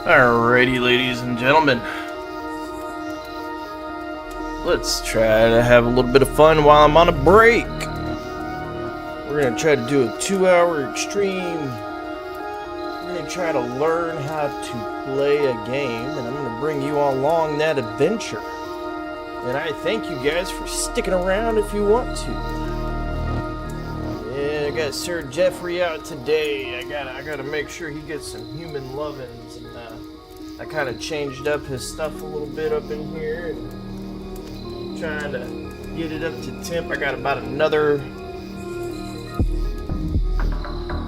Alrighty, ladies and gentlemen. Let's try to have a little bit of fun while I'm on a break. We're going to try to do a 2-hour extreme. We're going to try to learn how to play a game, and I'm going to bring you along that adventure. And I thank you guys for sticking around if you want to. Yeah, I got Sir Jeffrey out today. I gotta make sure he gets some human lovin's, and I kind of changed up his stuff a little bit up in here, and trying to get it up to temp. I got about another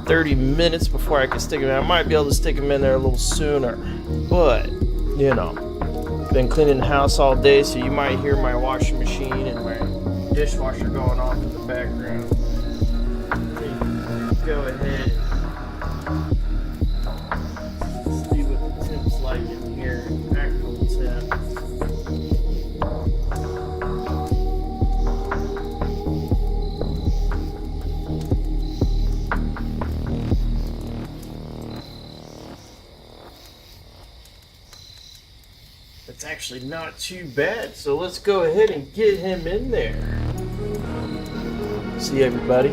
30 minutes before I can stick him in. I might be able to stick him in there a little sooner, but you know, been cleaning the house all day, so you might hear my washing machine and my dishwasher going off in the background. Go ahead and see what the temp's like in here. Actual temp. It's actually not too bad, so let's go ahead and get him in there. See everybody.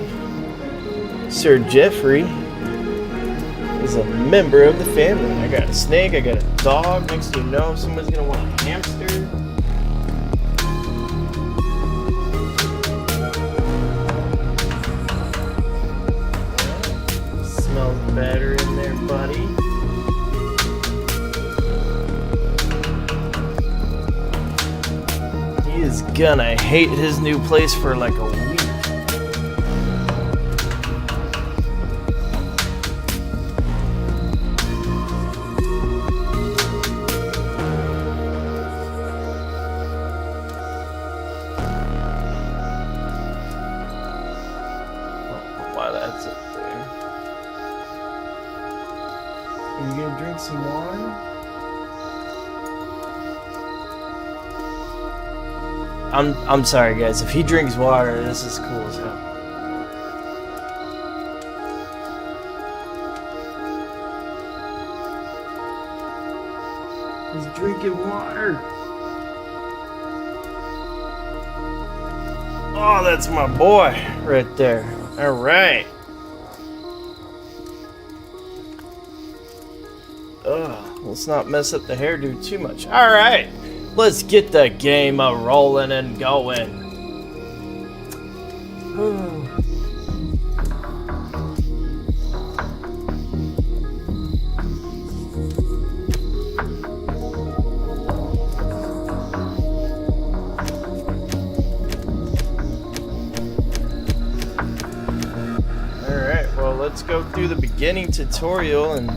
Sir Jeffrey is a member of the family. I got a snake, I got a dog. Next thing you know, somebody's gonna want a hamster. Smells better in there, buddy. He is gonna hate his new place for like a week. Some water? I'm sorry guys, if he drinks water, this is cool as hell. He's drinking water. Oh, that's my boy right there. Alright. Let's not mess up the hairdo too much. Alright, let's get the game a-rolling and going. Alright, well, let's go through the beginning tutorial, and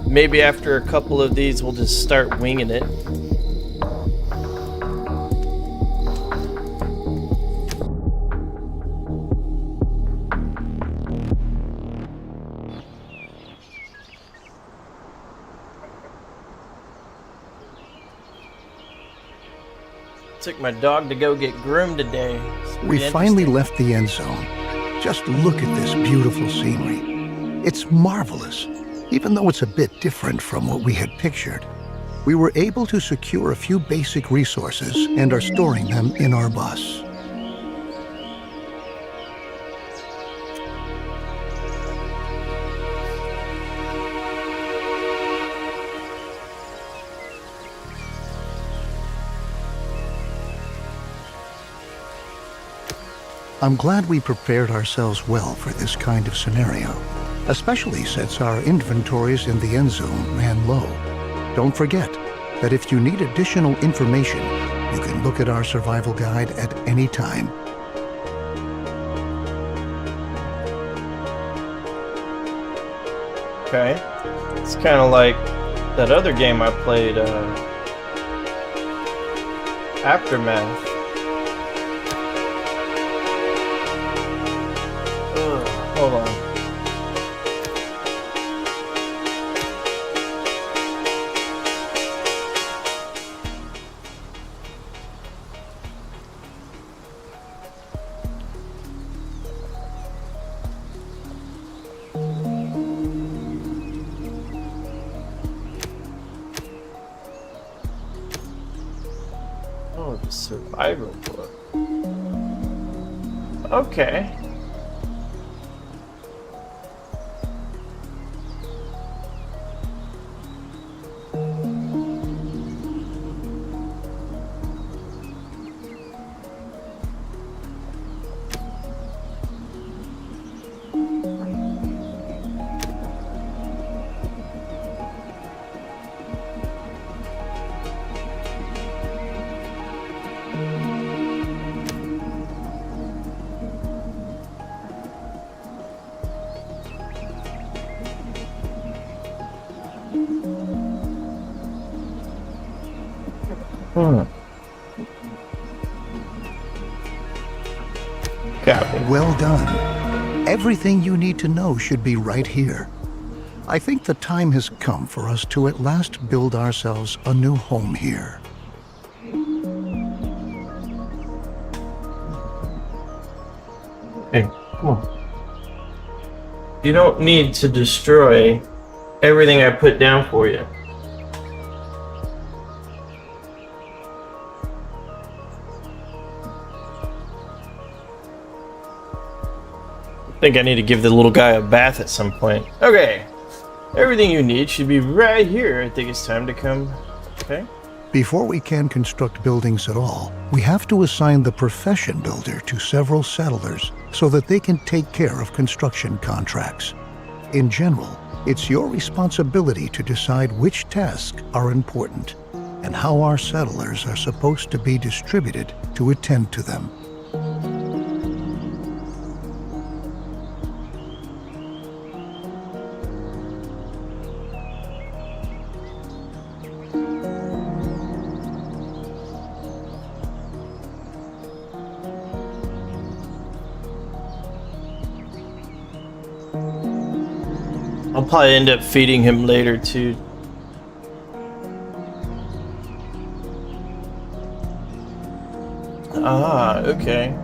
maybe after a couple of these, we'll just start winging it. Took my dog to go get groomed today. We finally left the end zone. Just look at this beautiful scenery. It's marvelous. Even though it's a bit different from what we had pictured, we were able to secure a few basic resources and are storing them in our bus. I'm glad we prepared ourselves well for this kind of scenario, especially since our inventories in the end zone ran low. Don't forget that if you need additional information, you can look at our survival guide at any time. Okay, it's kind of like that other game I played, Aftermath. Hold on. Survival book. Okay. Copy. Well done. Everything you need to know should be right here. I think the time has come for us to at last build ourselves a new home here. Hey, come on. You don't need to destroy everything I put down for you. I think I need to give the little guy a bath at some point. Okay. Everything you need should be right here. I think it's time to come. Okay. Before we can construct buildings at all, we have to assign the profession builder to several settlers so that they can take care of construction contracts. In general, it's your responsibility to decide which tasks are important and how our settlers are supposed to be distributed to attend to them. I'll probably end up feeding him later too. Ah, okay.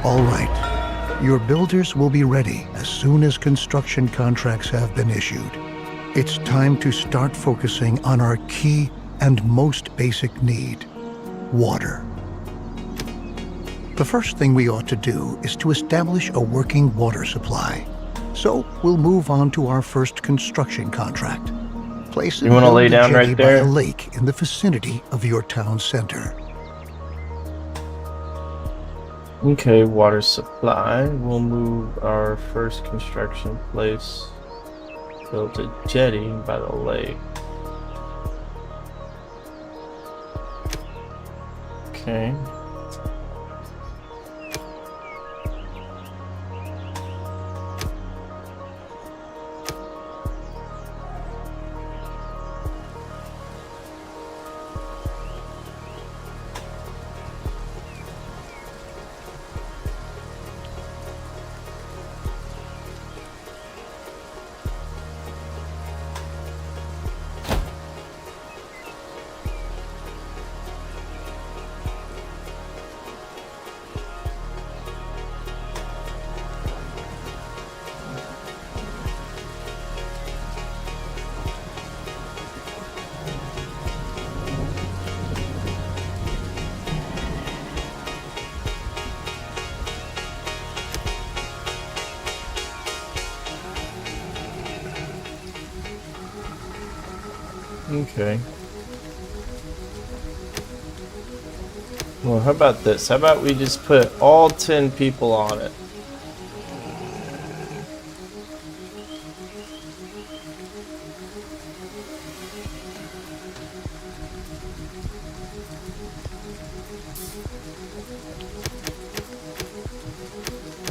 All right. Your builders will be ready as soon as construction contracts have been issued. It's time to start focusing on our key and most basic need, water. The first thing we ought to do is to establish a working water supply. So we'll move on to our first construction contract. Place You want to lay build a down jetty right by there? a lake in the vicinity of your town center. Okay, water supply. We'll move our first construction place. Built a jetty by the lake. Okay. Okay. Well, how about this? How about we just put all 10 people on it?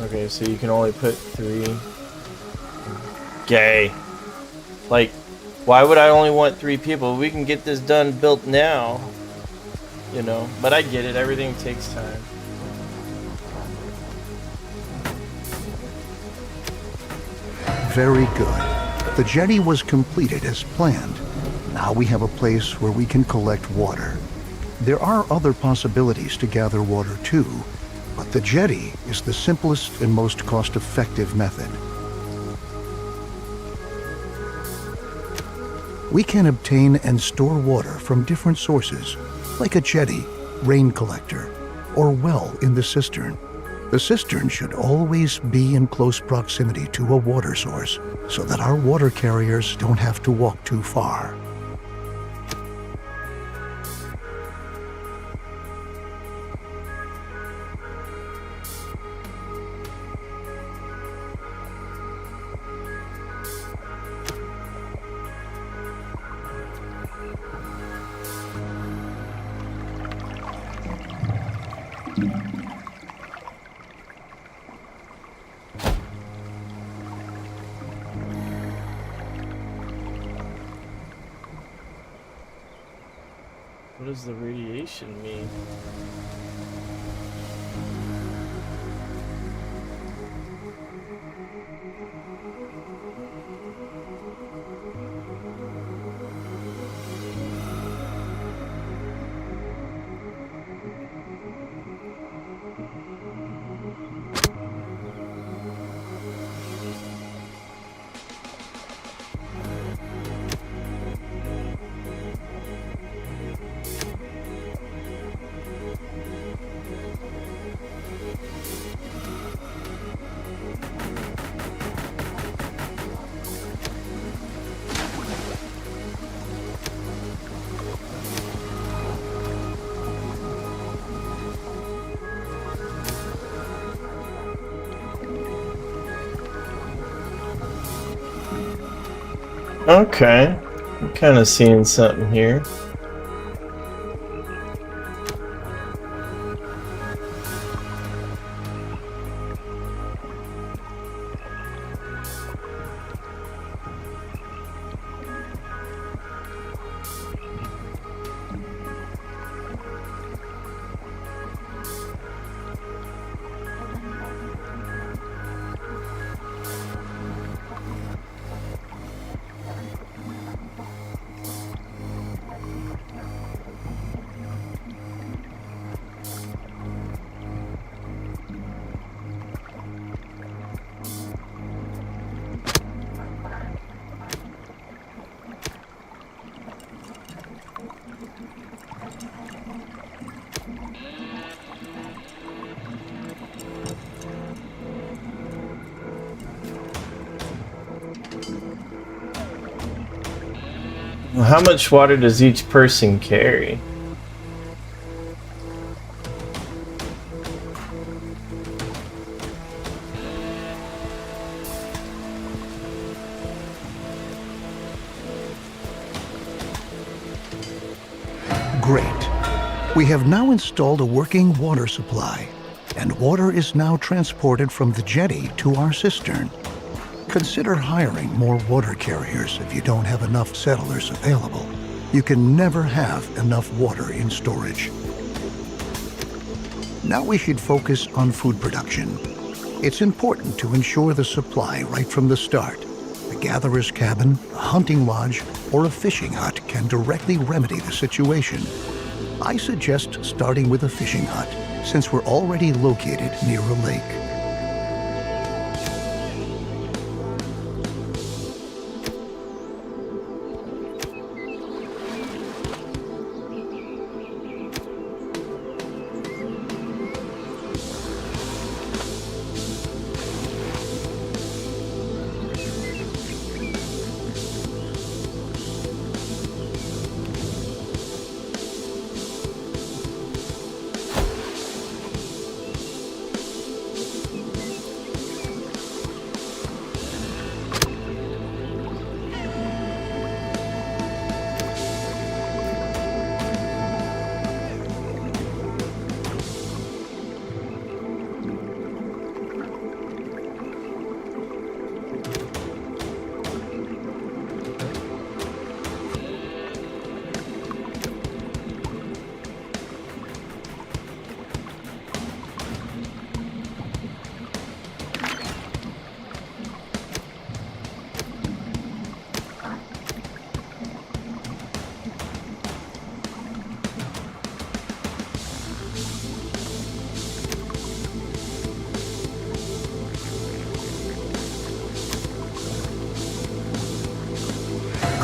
Okay, so you can only put 3. Gay. Like, why would I only want 3 people? We can get this done built now. You know, but I get it. Everything takes time. Very good. The jetty was completed as planned. Now we have a place where we can collect water. There are other possibilities to gather water too, but the jetty is the simplest and most cost-effective method. We can obtain and store water from different sources, like a jetty, rain collector, or well in the cistern. The cistern should always be in close proximity to a water source so that our water carriers don't have to walk too far. What does the radiation mean? Okay, I'm kind of seeing something here. How much water does each person carry? Great. We have now installed a working water supply, and water is now transported from the jetty to our cistern. Consider hiring more water carriers if you don't have enough settlers available. You can never have enough water in storage. Now we should focus on food production. It's important to ensure the supply right from the start. A gatherer's cabin, a hunting lodge, or a fishing hut can directly remedy the situation. I suggest starting with a fishing hut, since we're already located near a lake.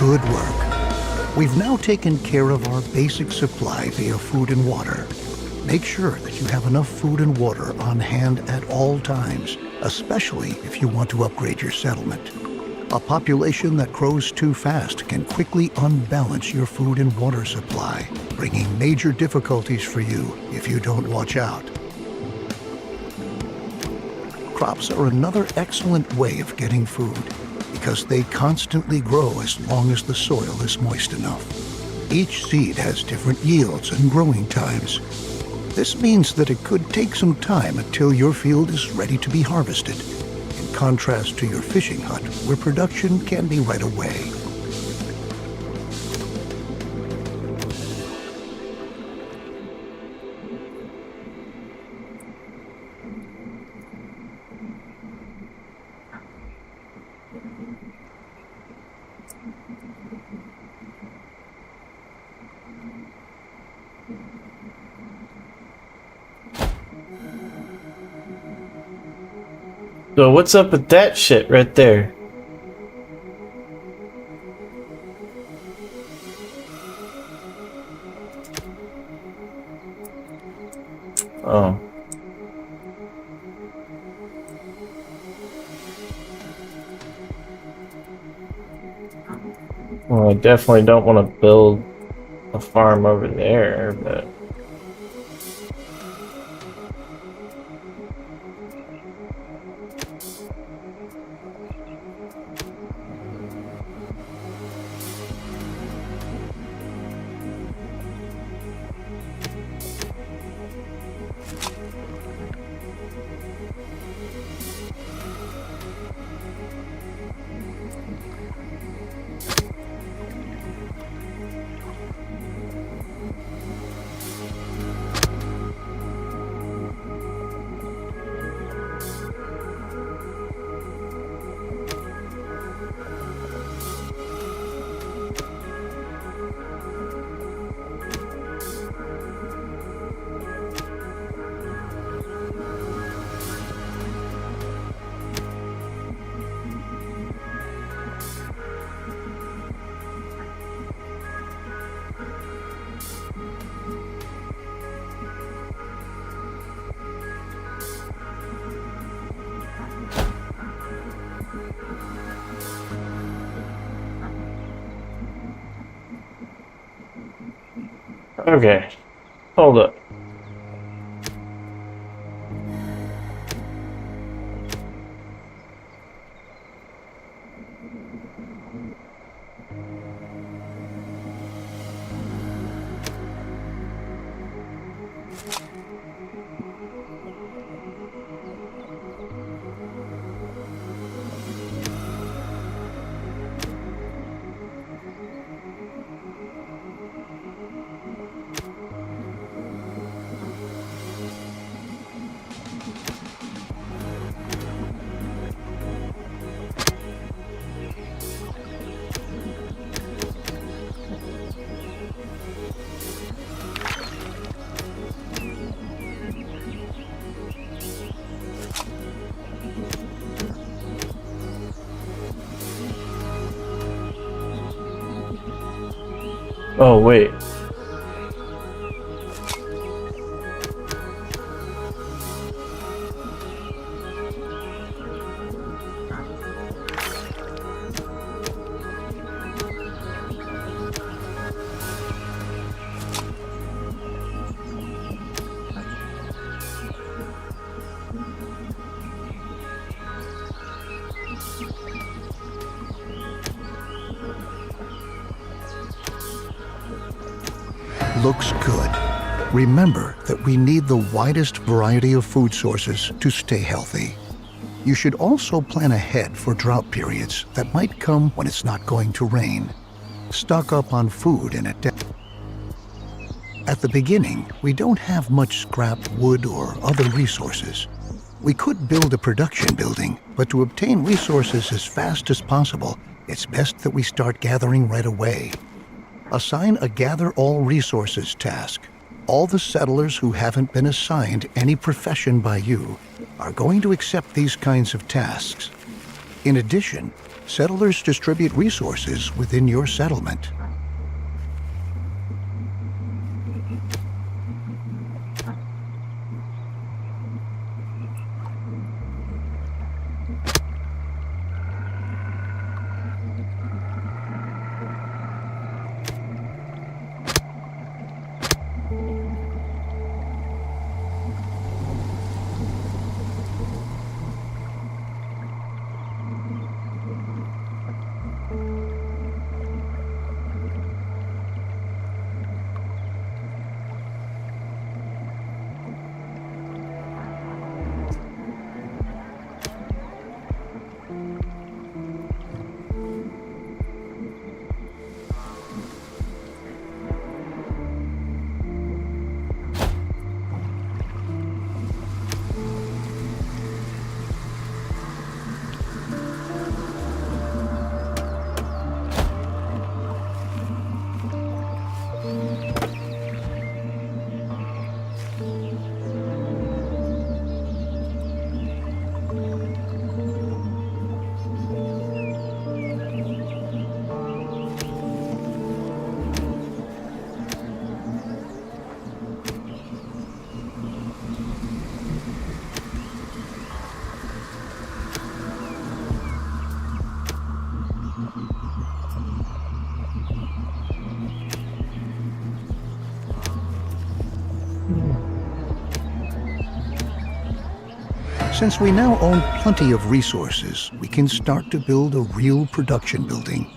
Good work. We've now taken care of our basic supply via food and water. Make sure that you have enough food and water on hand at all times, especially if you want to upgrade your settlement. A population that grows too fast can quickly unbalance your food and water supply, bringing major difficulties for you if you don't watch out. Crops are another excellent way of getting food because they constantly grow as long as the soil is moist enough. Each seed has different yields and growing times. This means that it could take some time until your field is ready to be harvested, in contrast to your fishing hut where production can be right away. So what's up with that shit right there? Oh. Well, I definitely don't want to build a farm over there, but... Okay, hold up. Oh, wait. Looks good. Remember that we need the widest variety of food sources to stay healthy. You should also plan ahead for drought periods that might come when it's not going to rain. Stock up on food in advance. At the beginning, we don't have much scrap wood or other resources. We could build a production building, but to obtain resources as fast as possible, it's best that we start gathering right away. Assign a Gather All Resources task. All the settlers who haven't been assigned any profession by you are going to accept these kinds of tasks. In addition, settlers distribute resources within your settlement. Since we now own plenty of resources, we can start to build a real production building.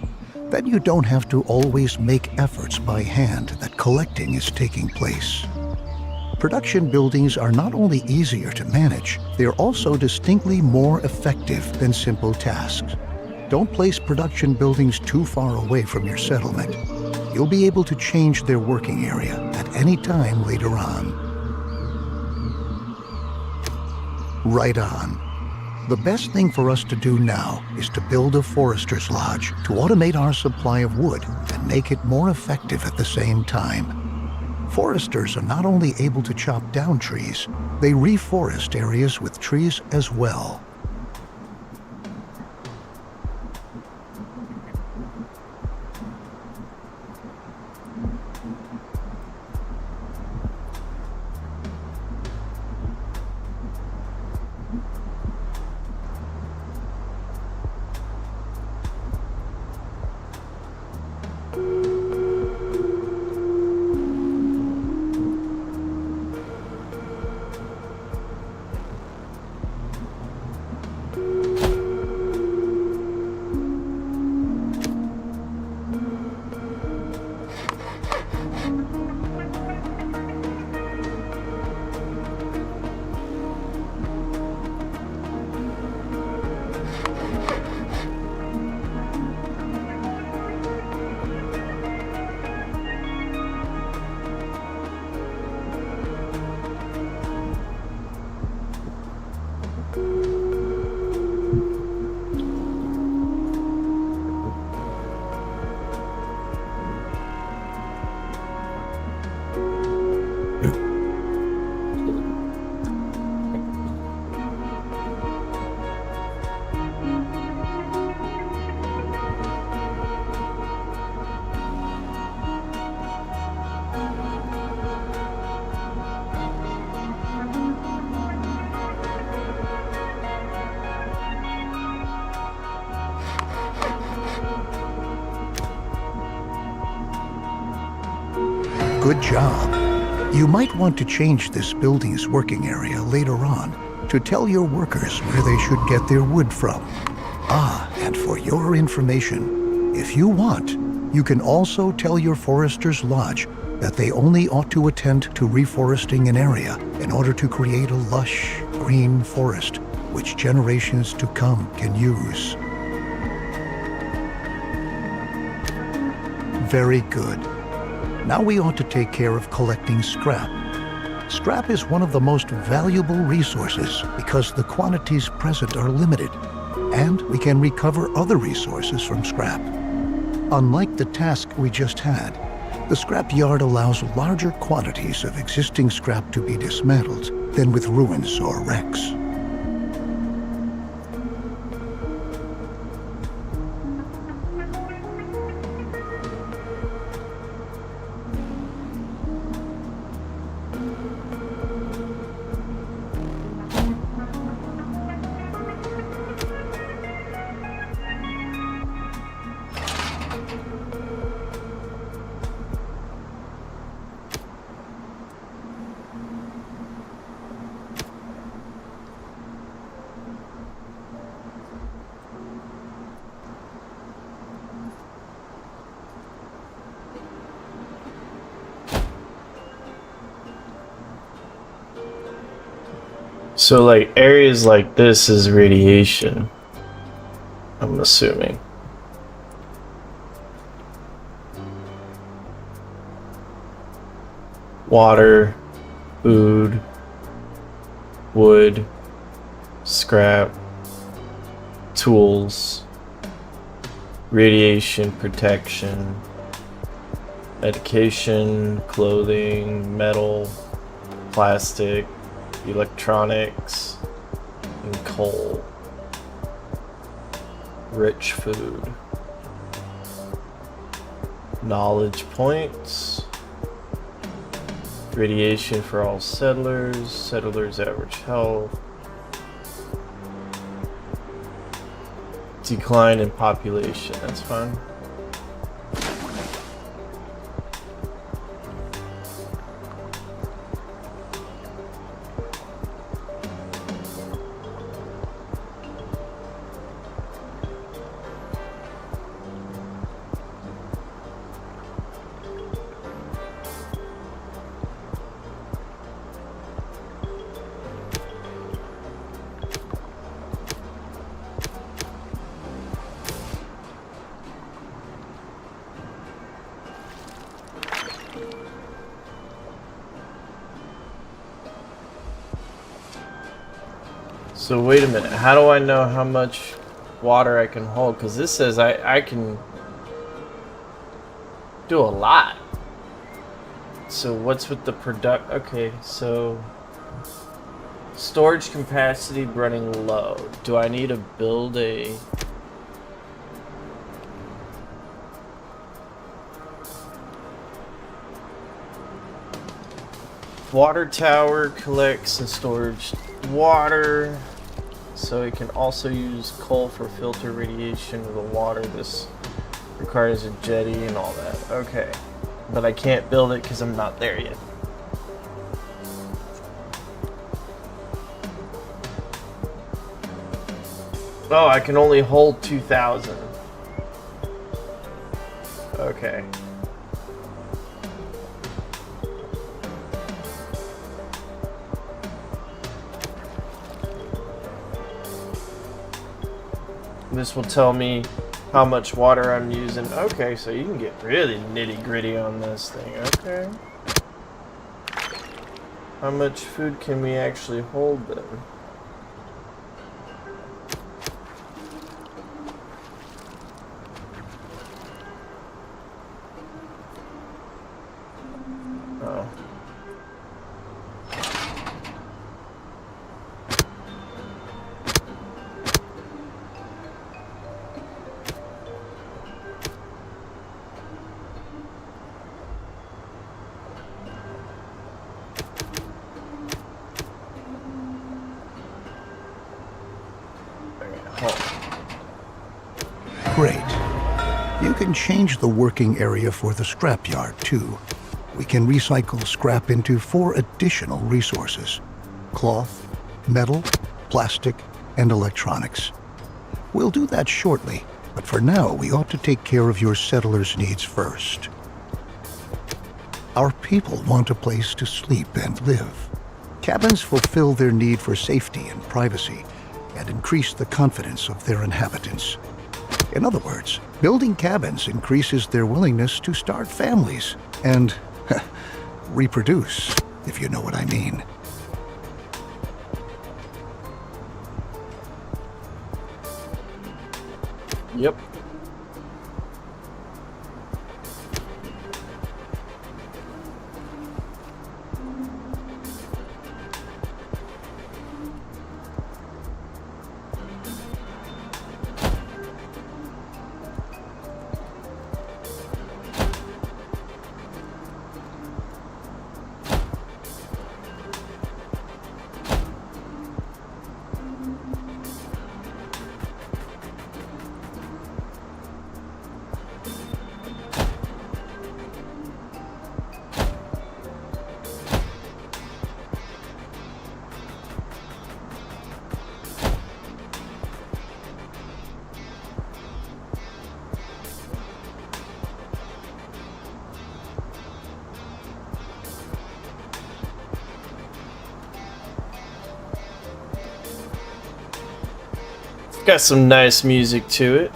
Then you don't have to always make efforts by hand that collecting is taking place. Production buildings are not only easier to manage, they are also distinctly more effective than simple tasks. Don't place production buildings too far away from your settlement. You'll be able to change their working area at any time later on. Right on. The best thing for us to do now is to build a forester's lodge to automate our supply of wood and make it more effective at the same time. Foresters are not only able to chop down trees, they reforest areas with trees as well. Good job. You might want to change this building's working area later on to tell your workers where they should get their wood from. Ah, and for your information, if you want, you can also tell your forester's lodge that they only ought to attend to reforesting an area in order to create a lush, green forest which generations to come can use. Very good. Now we ought to take care of collecting scrap. Scrap is one of the most valuable resources because the quantities present are limited, and we can recover other resources from scrap. Unlike the task we just had, the scrap yard allows larger quantities of existing scrap to be dismantled than with ruins or wrecks. So, like, areas like this is radiation, I'm assuming. Water, food, wood, scrap, tools, radiation protection, medication, clothing, metal, plastic, electronics, and coal. Rich food. Knowledge points. Radiation for all settlers. Settlers' average health. Decline in population. That's fine. So wait a minute, how do I know how much water I can hold? Because this says I can do a lot. So what's with the product? Okay, so storage capacity running low. Do I need to build a... water tower collects and stores water, so it can also use coal for filter radiation of the water. This requires a jetty and all that. Okay, but I can't build it because I'm not there yet. Oh, I can only hold 2,000. Okay. This will tell me how much water I'm using. Okay, so you can get really nitty gritty on this thing. Okay. How much food can we actually hold then? Oh. Great. You can change the working area for the scrapyard, too. We can recycle scrap into 4 additional resources: cloth, metal, plastic, and electronics. We'll do that shortly, but for now we ought to take care of your settlers' needs first. Our people want a place to sleep and live. Cabins fulfill their need for safety and privacy, and increase the confidence of their inhabitants. In other words, building cabins increases their willingness to start families and reproduce, if you know what I mean. Yep. got some nice music to it.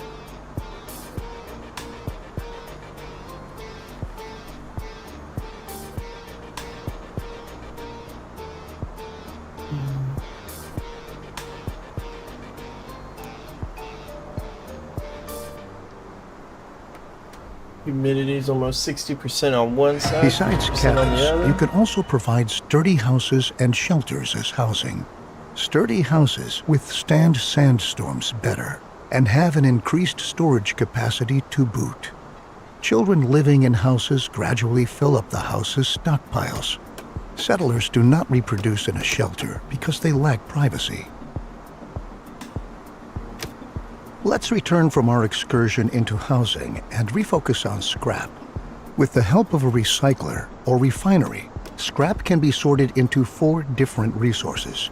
Humidity is almost 60% on one side. Besides 60% on the cabins, other. you can also provide sturdy houses and shelters as housing. Sturdy houses withstand sandstorms better and have an increased storage capacity to boot. Children living in houses gradually fill up the house's stockpiles. Settlers do not reproduce in a shelter because they lack privacy. Let's return from our excursion into housing and refocus on scrap. With the help of a recycler or refinery, scrap can be sorted into 4 different resources.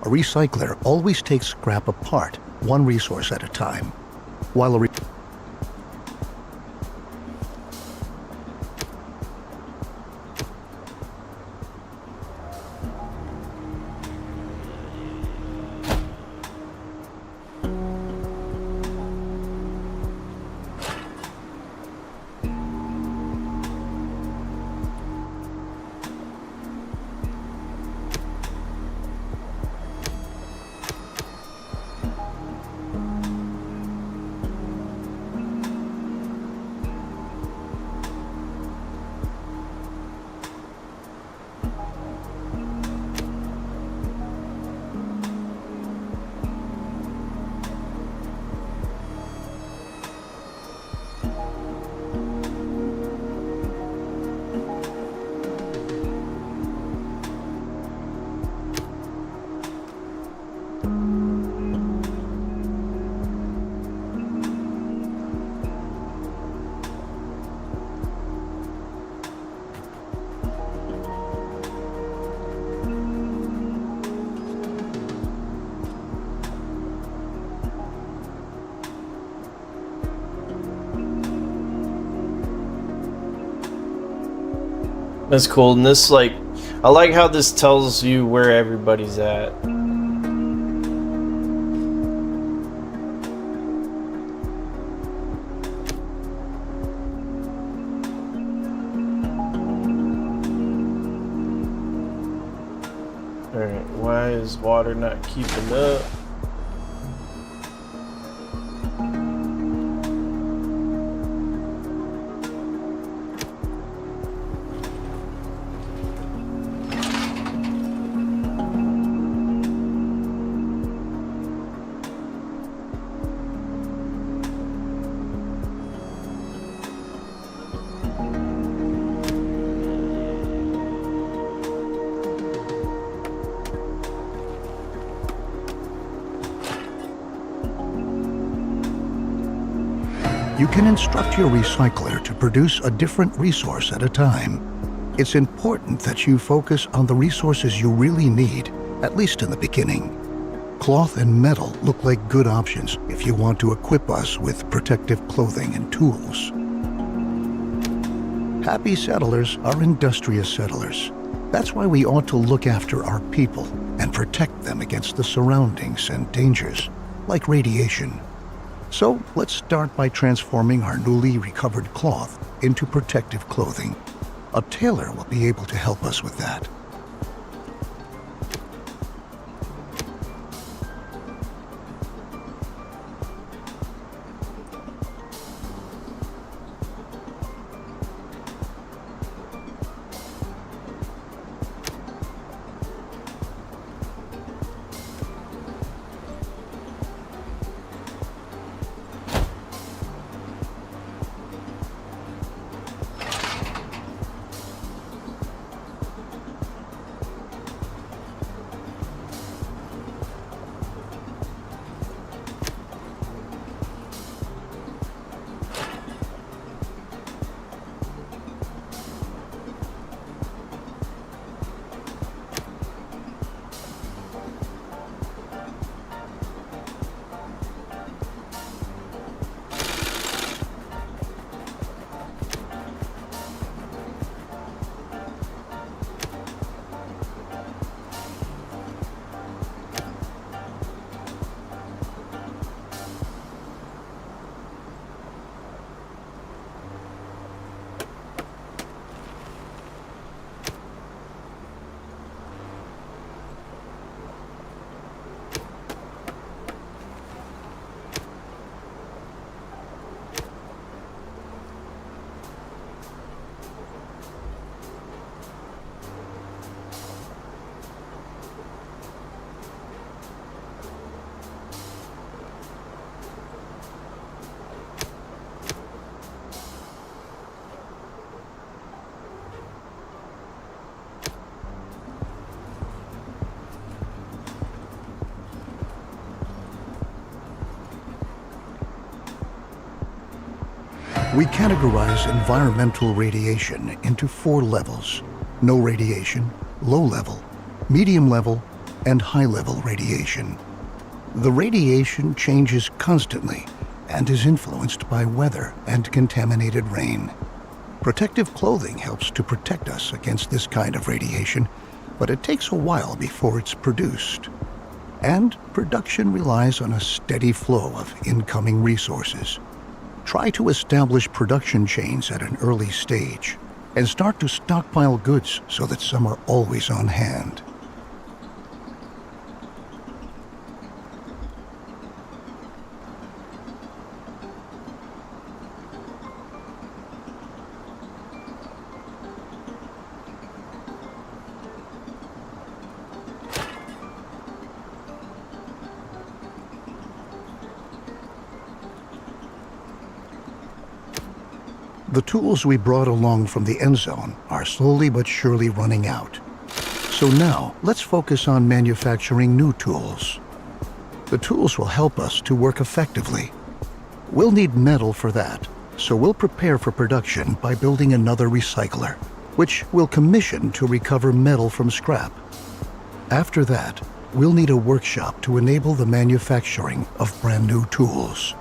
A recycler always takes scrap apart, one resource at a time, while a That's cool. And this, like, I like how this tells you where everybody's at. Alright, why is water not keeping up? You can instruct your recycler to produce a different resource at a time. It's important that you focus on the resources you really need, at least in the beginning. Cloth and metal look like good options if you want to equip us with protective clothing and tools. Happy settlers are industrious settlers. That's why we ought to look after our people and protect them against the surroundings and dangers, like radiation. So let's start by transforming our newly recovered cloth into protective clothing. A tailor will be able to help us with that. We categorize environmental radiation into 4 levels: no radiation, low level, medium level, and high level radiation. The radiation changes constantly and is influenced by weather and contaminated rain. Protective clothing helps to protect us against this kind of radiation, but it takes a while before it's produced. And production relies on a steady flow of incoming resources. Try to establish production chains at an early stage and start to stockpile goods so that some are always on hand. The tools we brought along from the Endzone are slowly but surely running out. So now, let's focus on manufacturing new tools. The tools will help us to work effectively. We'll need metal for that, so we'll prepare for production by building another recycler, which we'll commission to recover metal from scrap. After that, we'll need a workshop to enable the manufacturing of brand new tools.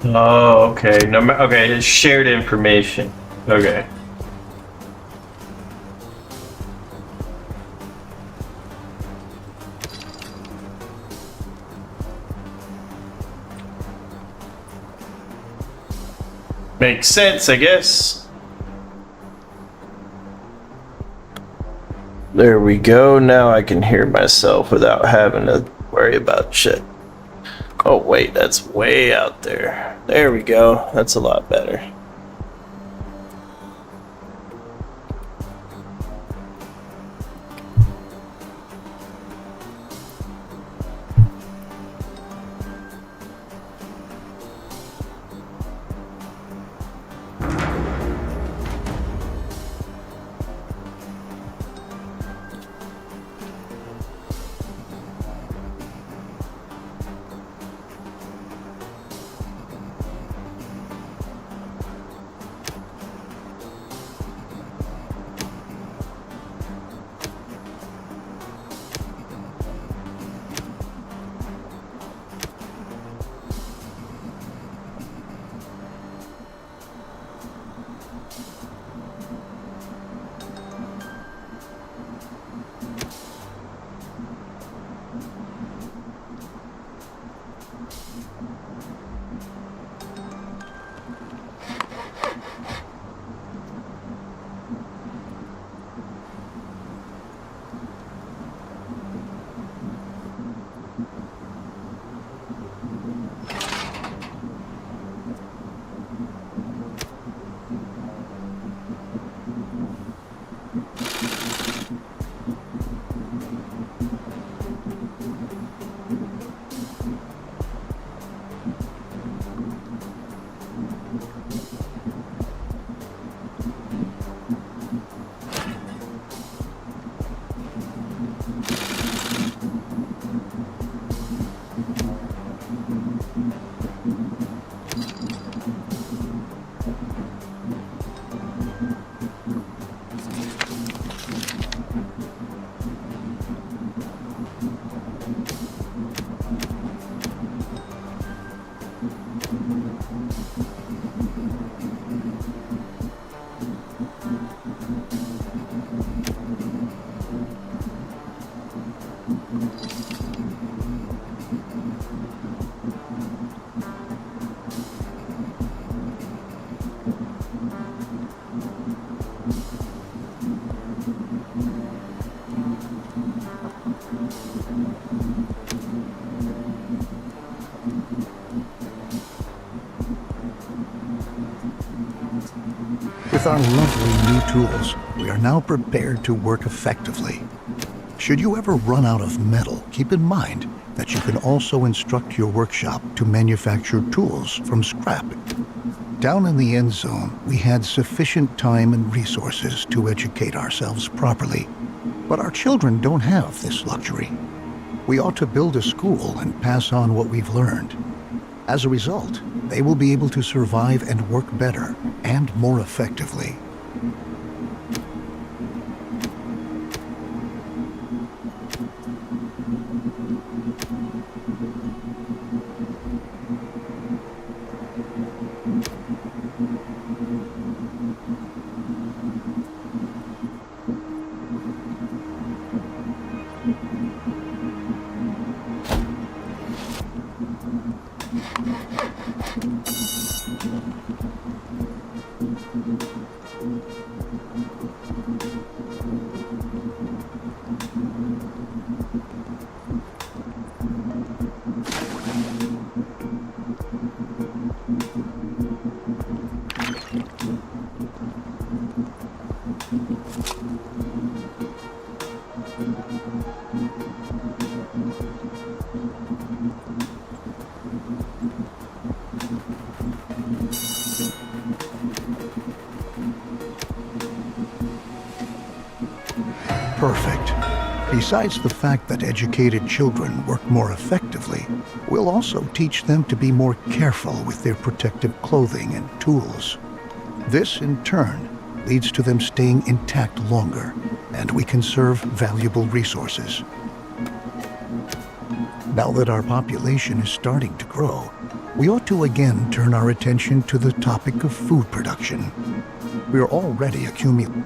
Oh, okay. No, okay, it's shared information. Okay. Makes sense, I guess. There we go. Now I can hear myself without having to worry about shit. Oh wait, that's way out there. There we go. That's a lot better. With our lovely new tools, we are now prepared to work effectively. Should you ever run out of metal, keep in mind that you can also instruct your workshop to manufacture tools from scrap. Down in the Endzone, we had sufficient time and resources to educate ourselves properly. But our children don't have this luxury. We ought to build a school and pass on what we've learned. As a result, they will be able to survive and work better and more effectively. Perfect. Besides the fact that educated children work more effectively, we'll also teach them to be more careful with their protective clothing and tools. This, in turn, leads to them staying intact longer, and we conserve valuable resources. Now that our population is starting to grow, we ought to again turn our attention to the topic of food production. We are already accumulating.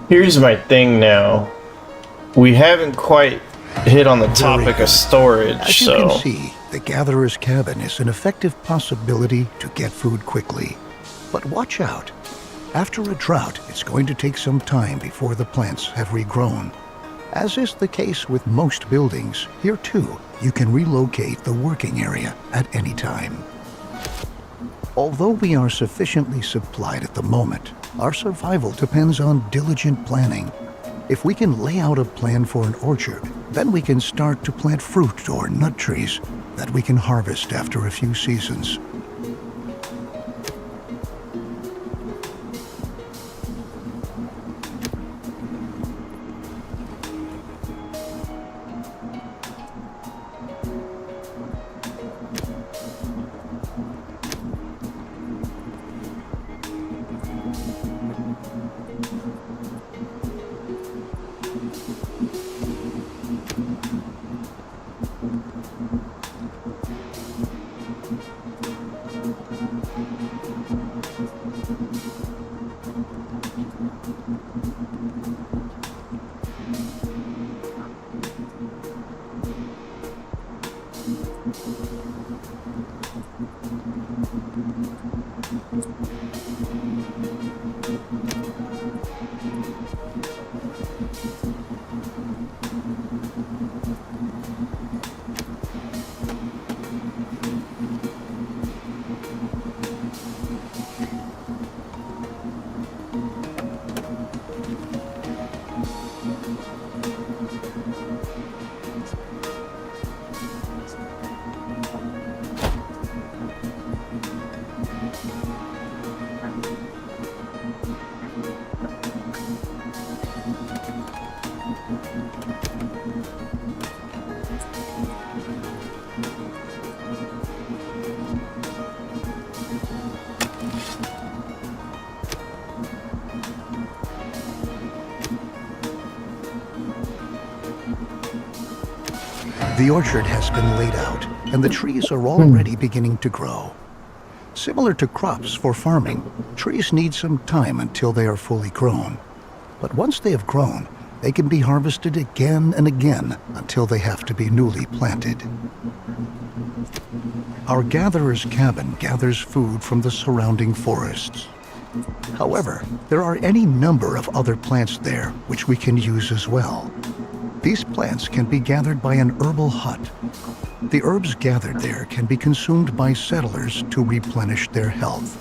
Here's my thing now. We haven't quite hit on the topic of storage, As you can see, the gatherer's cabin is an effective possibility to get food quickly. But watch out. After a drought, it's going to take some time before the plants have regrown. As is the case with most buildings, here too, you can relocate the working area at any time. Although we are sufficiently supplied at the moment, our survival depends on diligent planning. If we can lay out a plan for an orchard, then we can start to plant fruit or nut trees that we can harvest after a few seasons. The orchard has been laid out, and the trees are already beginning to grow. Similar to crops for farming, trees need some time until they are fully grown. But once they have grown, they can be harvested again and again until they have to be newly planted. Our gatherer's cabin gathers food from the surrounding forests. However, there are any number of other plants there which we can use as well. These plants can be gathered by an herbal hut. The herbs gathered there can be consumed by settlers to replenish their health.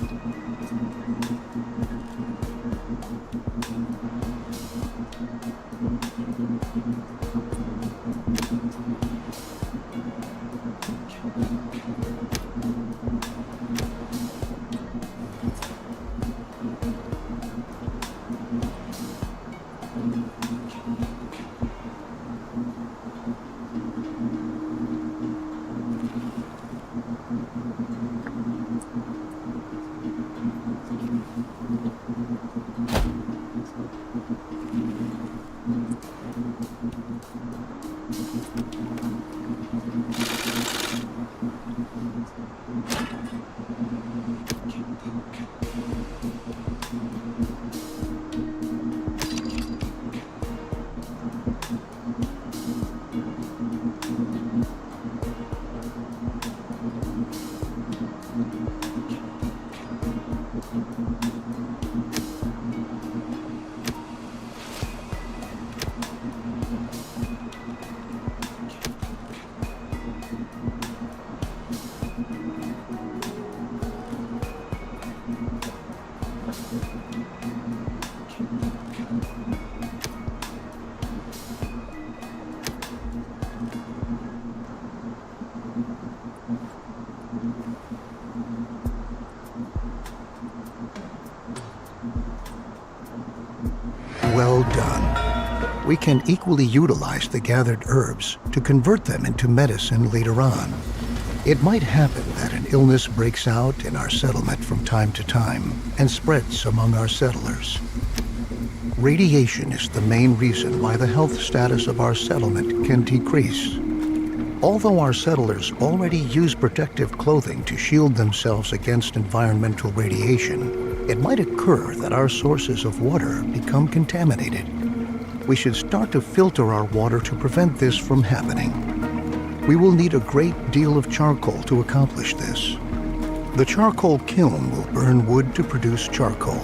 Well done. We can equally utilize the gathered herbs to convert them into medicine later on. It might happen that an illness breaks out in our settlement from time to time and spreads among our settlers. Radiation is the main reason why the health status of our settlement can decrease. Although our settlers already use protective clothing to shield themselves against environmental radiation, it might occur that our sources of water become contaminated. We should start to filter our water to prevent this from happening. We will need a great deal of charcoal to accomplish this. The charcoal kiln will burn wood to produce charcoal.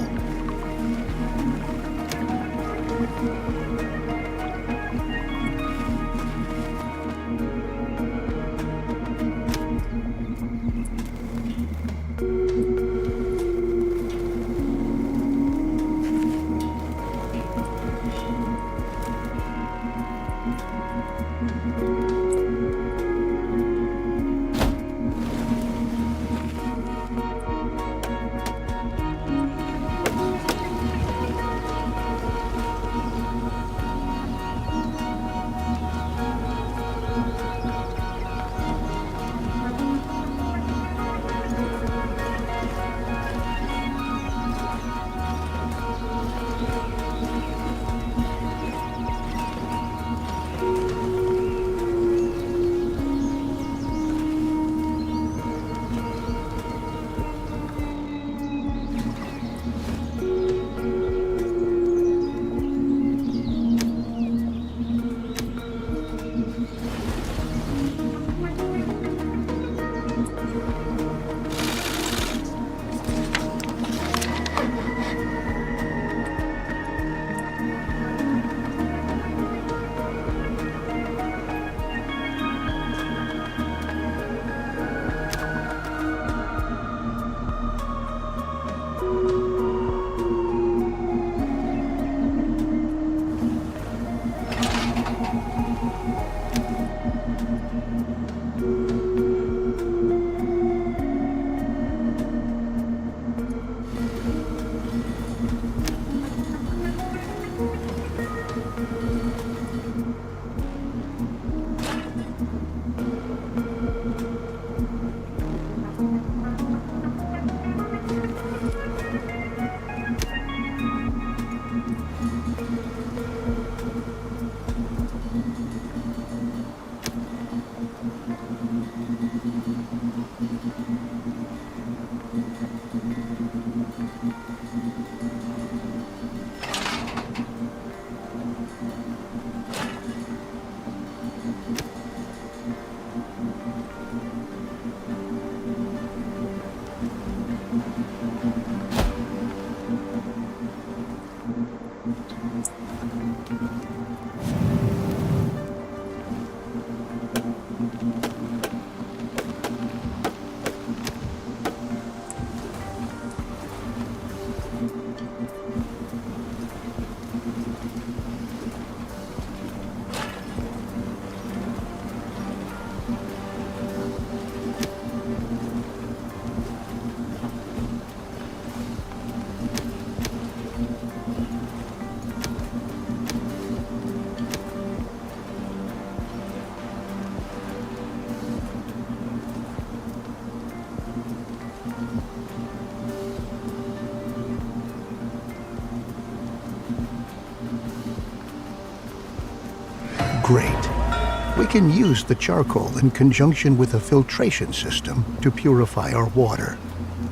Great. We can use the charcoal in conjunction with a filtration system to purify our water.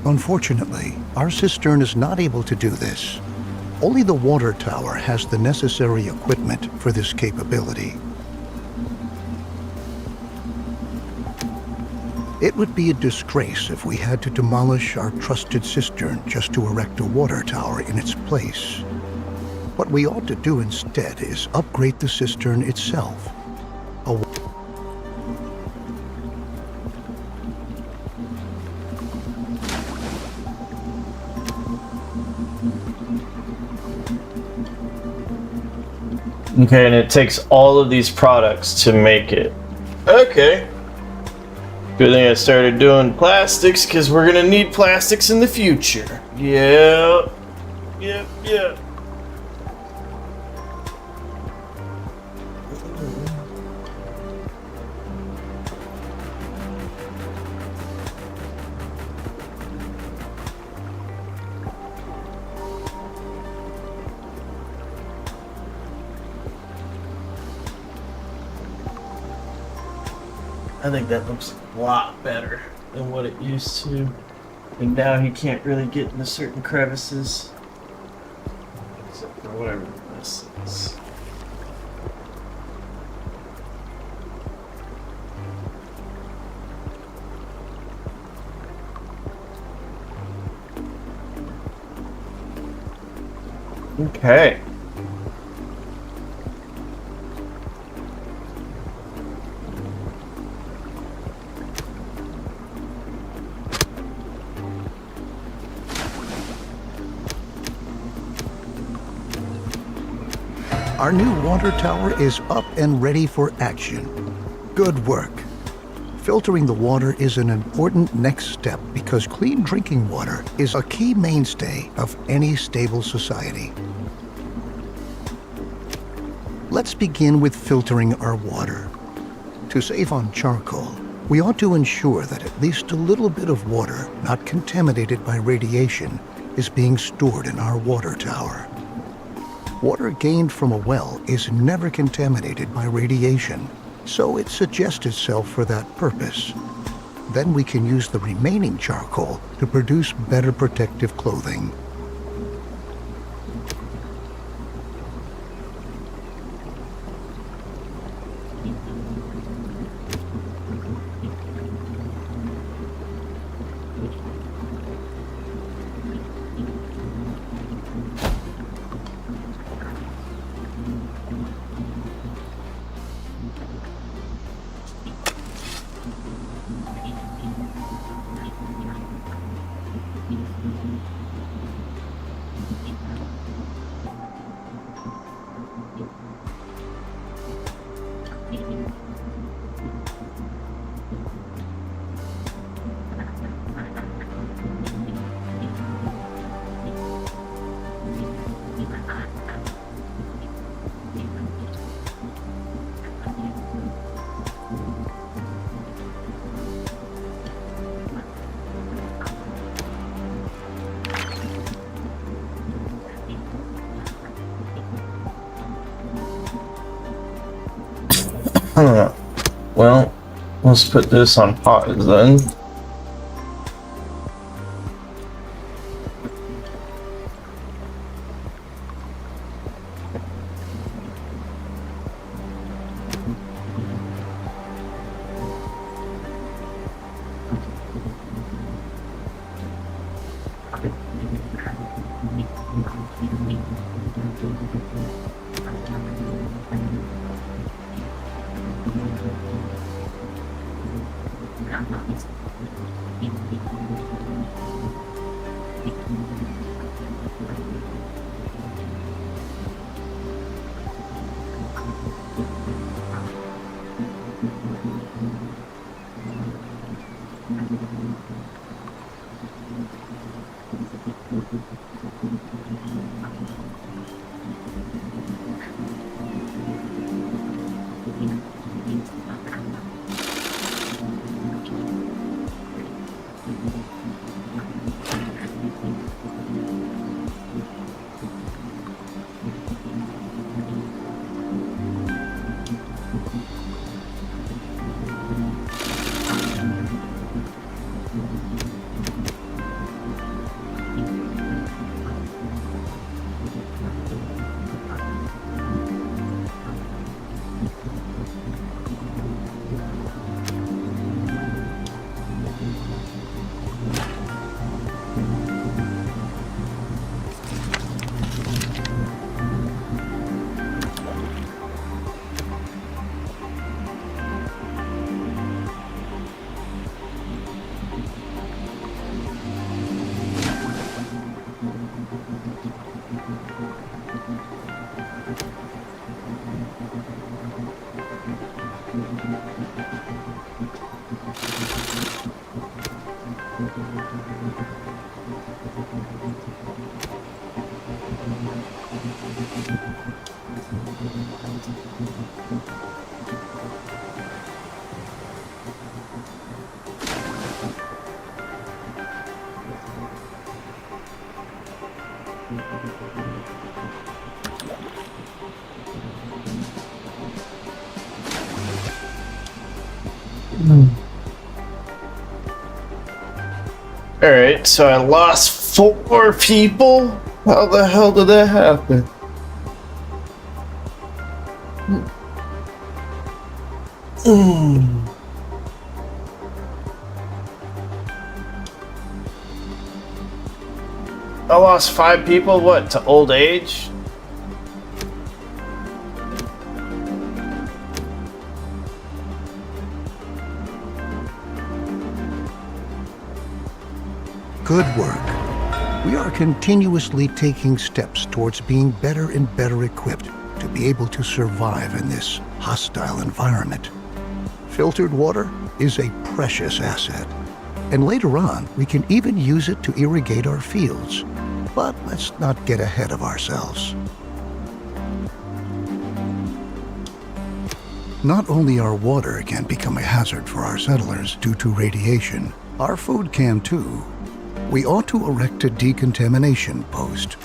Unfortunately, our cistern is not able to do this. Only the water tower has the necessary equipment for this capability. It would be a disgrace if we had to demolish our trusted cistern just to erect a water tower in its place. What we ought to do instead is upgrade the cistern itself. Okay, and it takes all of these products to make it. Okay. Good thing I started doing plastics, because we're gonna need plastics in the future. Yep. Yep. I think that looks a lot better than what it used to. And now he can't really get into certain crevices. Except for whatever this is. Okay. Our new water tower is up and ready for action. Good work. Filtering the water is an important next step because clean drinking water is a key mainstay of any stable society. Let's begin with filtering our water. To save on charcoal, we ought to ensure that at least a little bit of water not contaminated by radiation is being stored in our water tower. Water gained from a well is never contaminated by radiation, so it suggests itself for that purpose. Then we can use the remaining charcoal to produce better protective clothing. Well, let's put this on pause then. Alright, so I lost 4 people? How the hell did that happen? I lost 5 people, what, to old age? Good work. We are continuously taking steps towards being better and better equipped to be able to survive in this hostile environment. Filtered water is a precious asset, and later on we can even use it to irrigate our fields. But let's not get ahead of ourselves. Not only our water can become a hazard for our settlers due to radiation, our food can too. We ought to erect a decontamination post.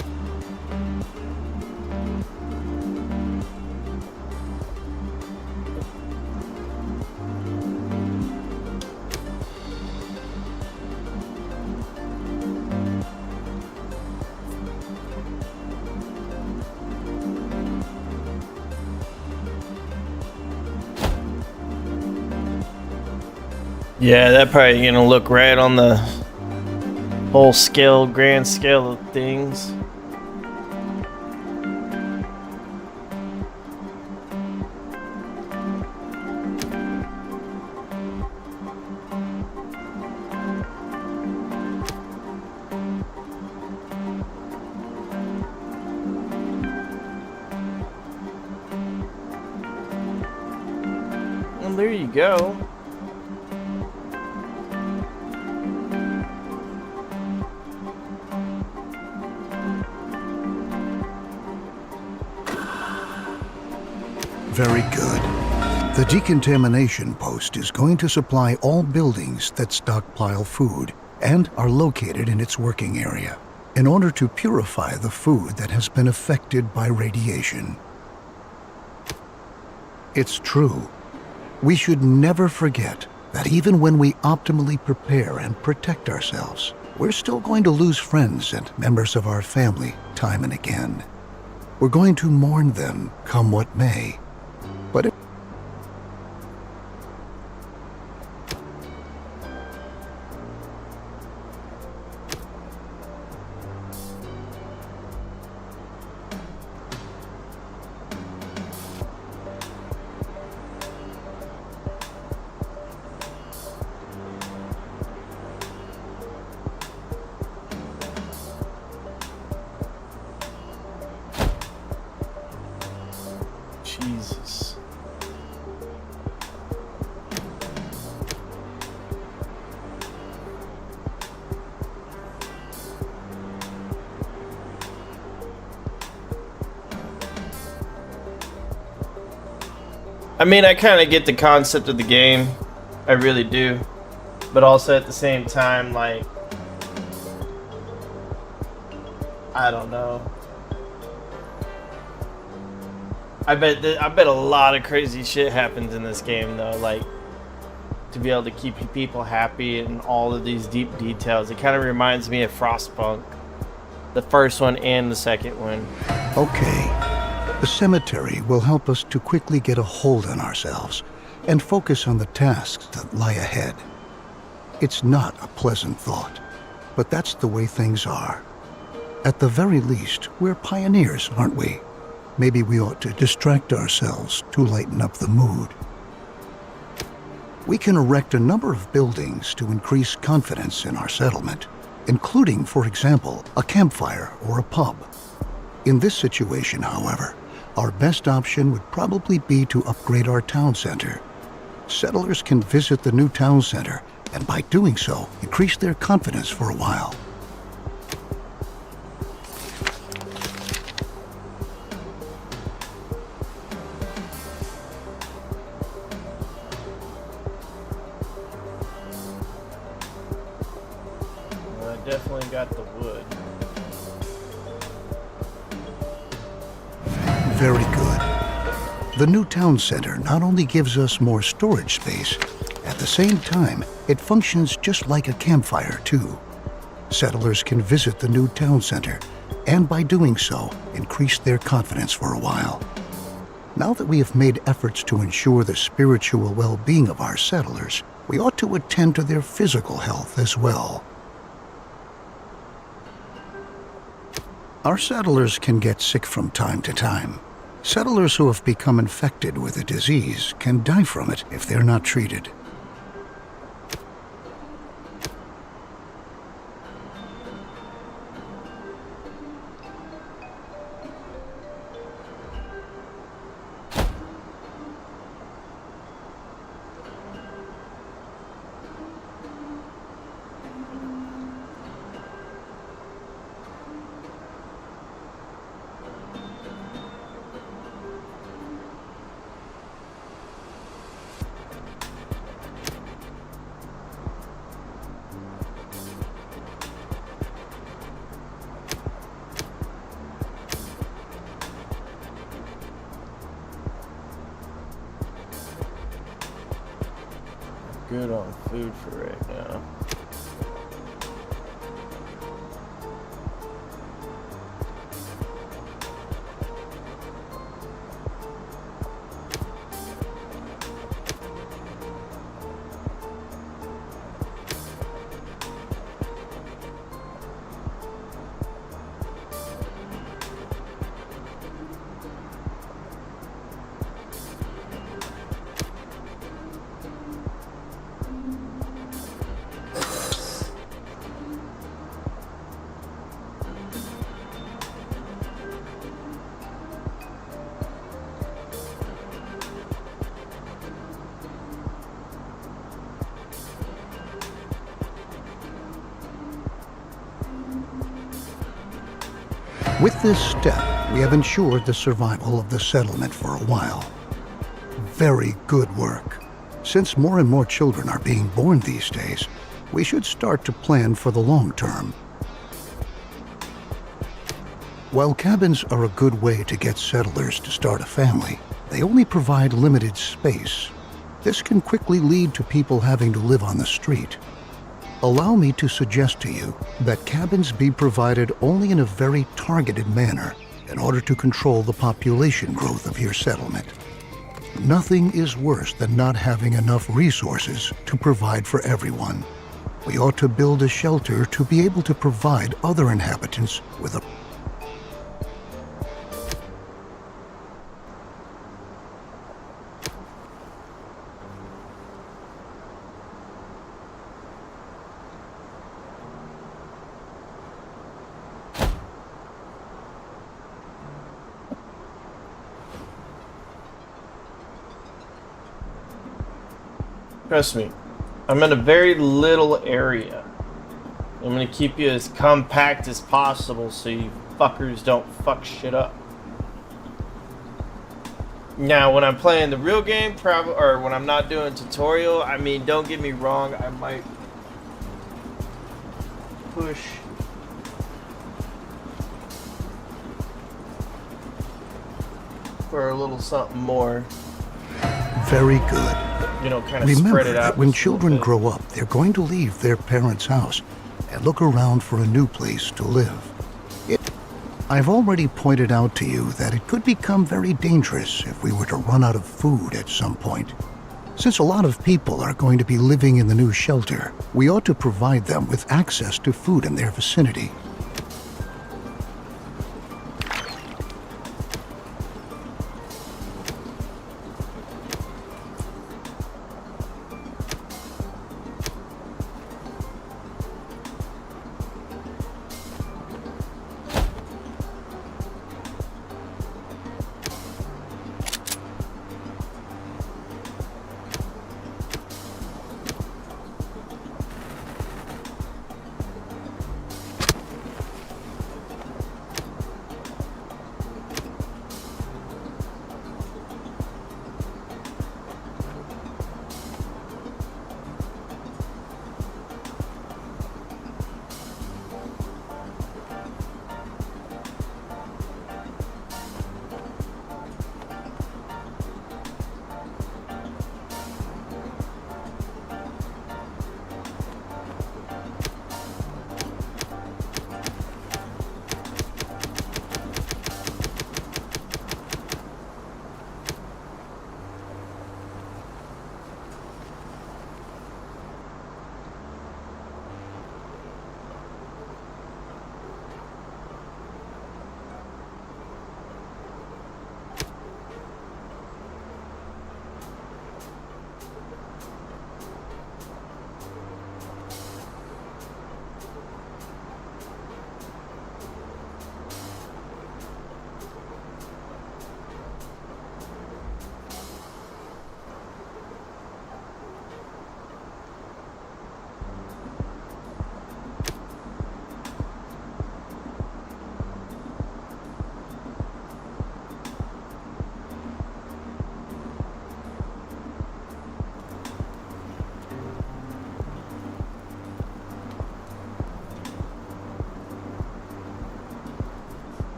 Yeah, that probably gonna look right on the whole scale, grand scale of things. Well, there you go. Very good. The decontamination post is going to supply all buildings that stockpile food and are located in its working area in order to purify the food that has been affected by radiation. It's true. We should never forget that even when we optimally prepare and protect ourselves, we're still going to lose friends and members of our family time and again. We're going to mourn them come what may. But Jesus. I mean, I kind of get the concept of the game. I really do. But also at the same time, like, I don't know. I bet a lot of crazy shit happens in this game, though. Like, to be able to keep people happy and all of these deep details. It kind of reminds me of Frostpunk, the first one and the second one. okay, the cemetery will help us to quickly get a hold on ourselves and focus on the tasks that lie ahead. It's not a pleasant thought, but that's the way things are. At the very least, we're pioneers, aren't we? Maybe we ought to distract ourselves to lighten up the mood. We can erect a number of buildings to increase confidence in our settlement, including, for example, a campfire or a pub. In this situation, however, our best option would probably be to upgrade our town center. Settlers can visit the new town center and by doing so, increase their confidence for a while. I definitely got the wood. Very good. The new town center not only gives us more storage space, at the same time, it functions just like a campfire too. Settlers can visit the new town center, and by doing so, increase their confidence for a while. Now that we have made efforts to ensure the spiritual well-being of our settlers, we ought to attend to their physical health as well. Our settlers can get sick from time to time. Settlers who have become infected with a disease can die from it if they're not treated. Good on food for right now. With this step, we have ensured the survival of the settlement for a while. Very good work. Since more and more children are being born these days, we should start to plan for the long term. While cabins are a good way to get settlers to start a family, they only provide limited space. This can quickly lead to people having to live on the street. Allow me to suggest to you that cabins be provided only in a very targeted manner in order to control the population growth of your settlement. Nothing is worse than not having enough resources to provide for everyone. We ought to build a shelter to be able to provide other inhabitants with a Trust me, I'm in a very little area. I'm gonna keep you as compact as possible so you fuckers don't fuck shit up. Now, when I'm playing the real game, or when I'm not doing tutorial, I mean, don't get me wrong, I might push for a little something more. Very good. You know, kind of Remember spread it out. that when children grow up, they're going to leave their parents' house and look around for a new place to live. I've already pointed out to you that it could become very dangerous if we were to run out of food at some point. Since a lot of people are going to be living in the new shelter, we ought to provide them with access to food in their vicinity.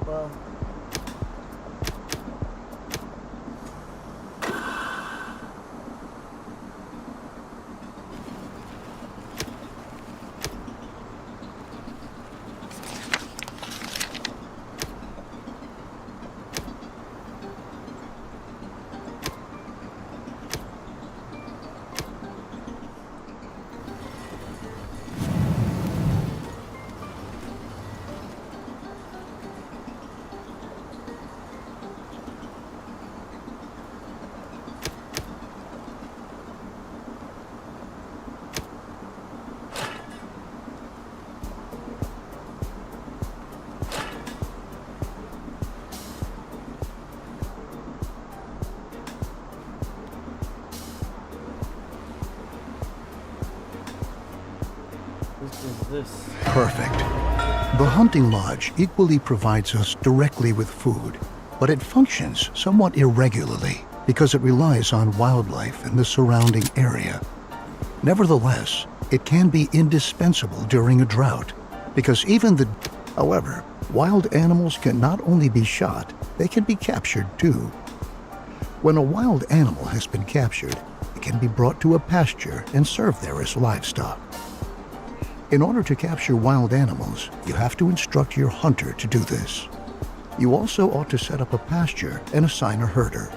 Well. This. Perfect. The hunting lodge equally provides us directly with food, but it functions somewhat irregularly because it relies on wildlife in the surrounding area. Nevertheless, it can be indispensable during a drought because however, wild animals can not only be shot, they can be captured too. When a wild animal has been captured, it can be brought to a pasture and served there as livestock. In order to capture wild animals, you have to instruct your hunter to do this. You also ought to set up a pasture and assign a herder.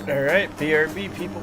Alright, BRB people.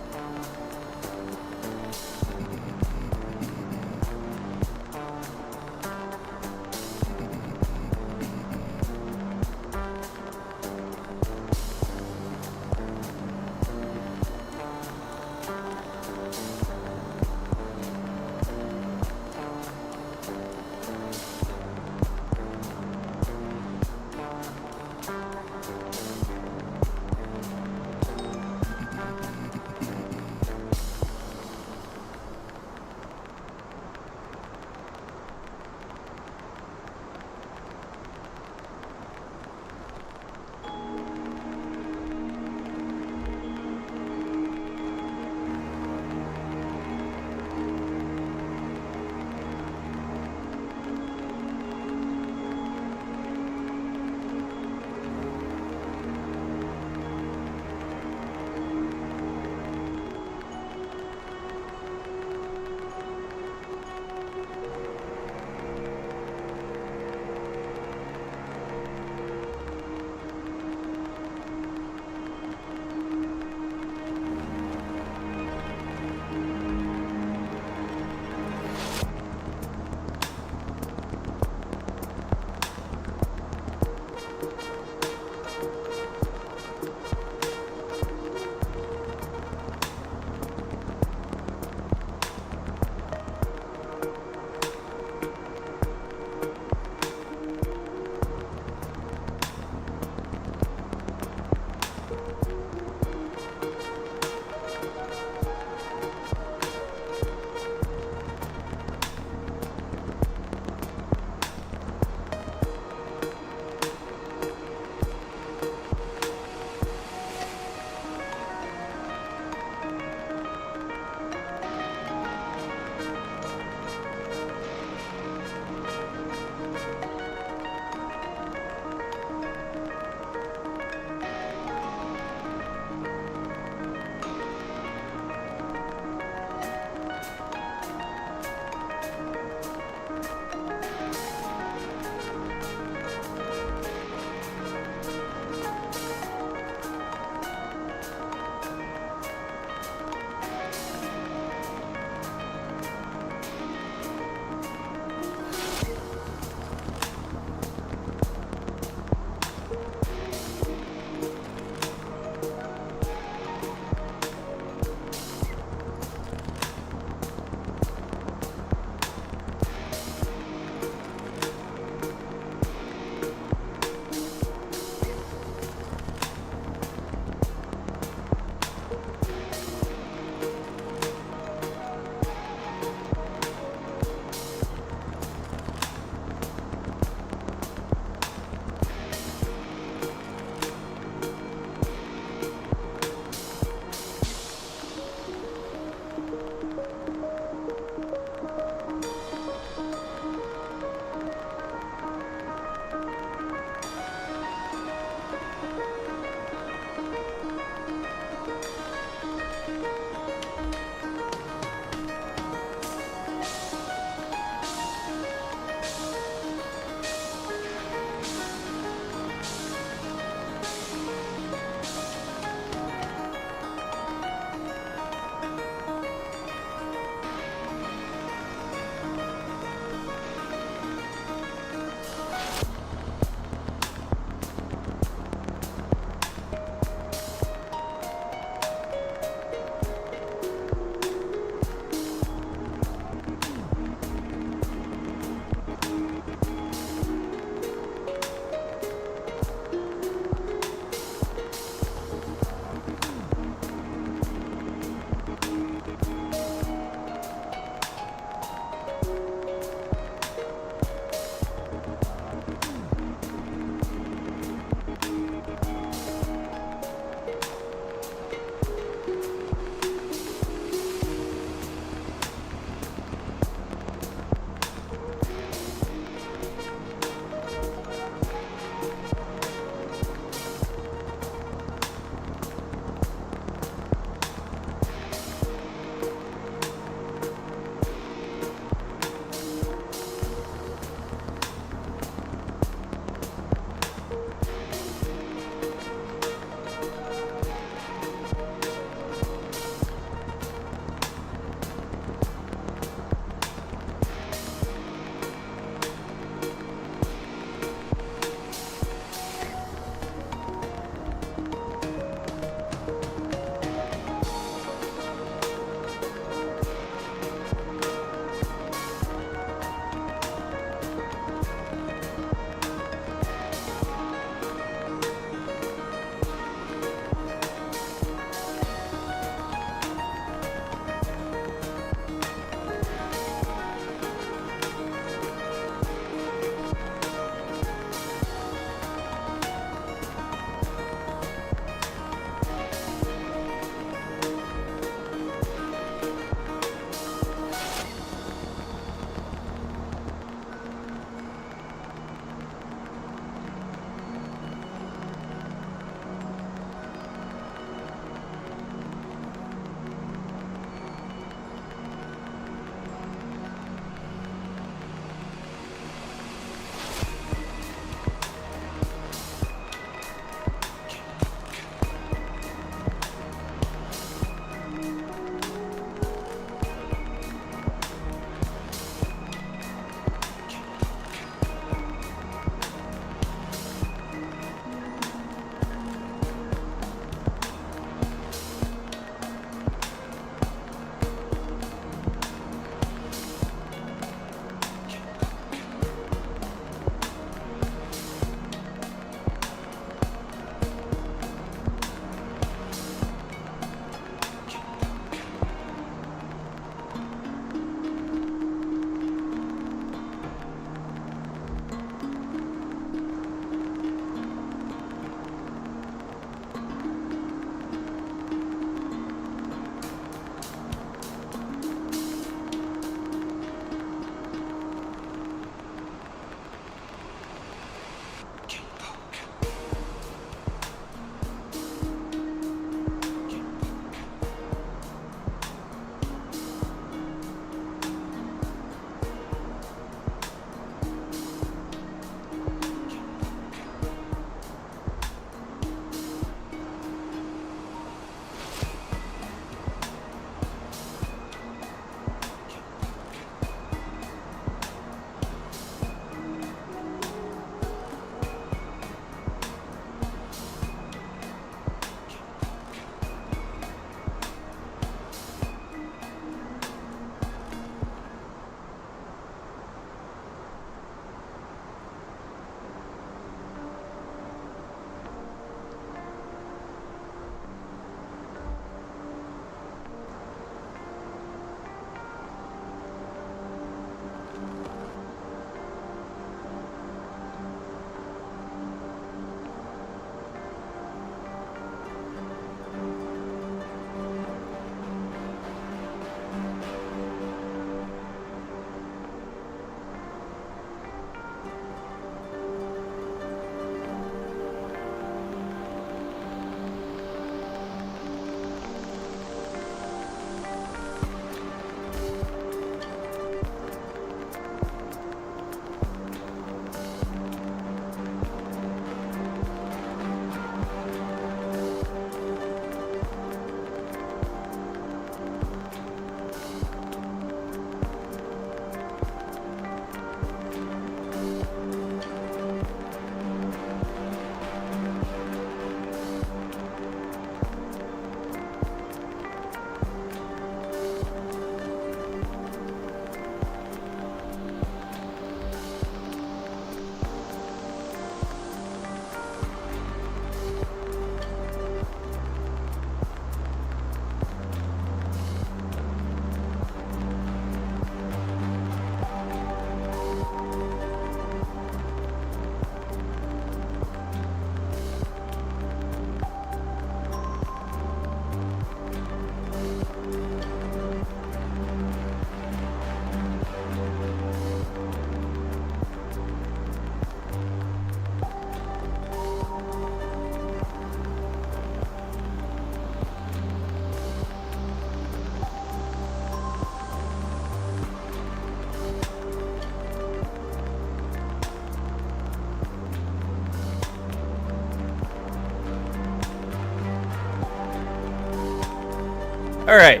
Alright.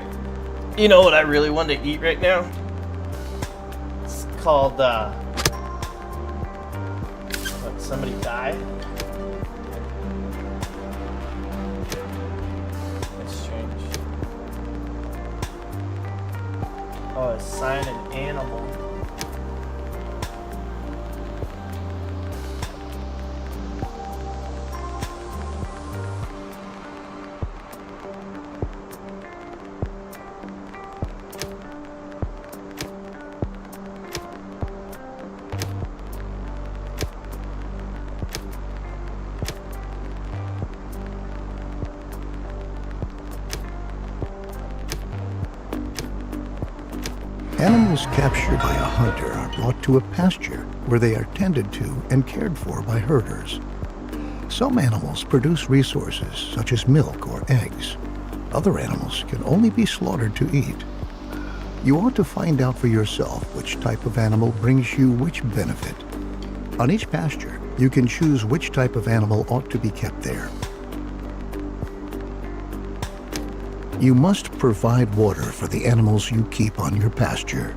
You know what I really want to eat right now? It's called, what, somebody died? That's strange. Oh, assign an animal. Animals captured by a hunter are brought to a pasture where they are tended to and cared for by herders. Some animals produce resources such as milk or eggs. Other animals can only be slaughtered to eat. You ought to find out for yourself which type of animal brings you which benefit. On each pasture, you can choose which type of animal ought to be kept there. You must provide water for the animals you keep on your pasture.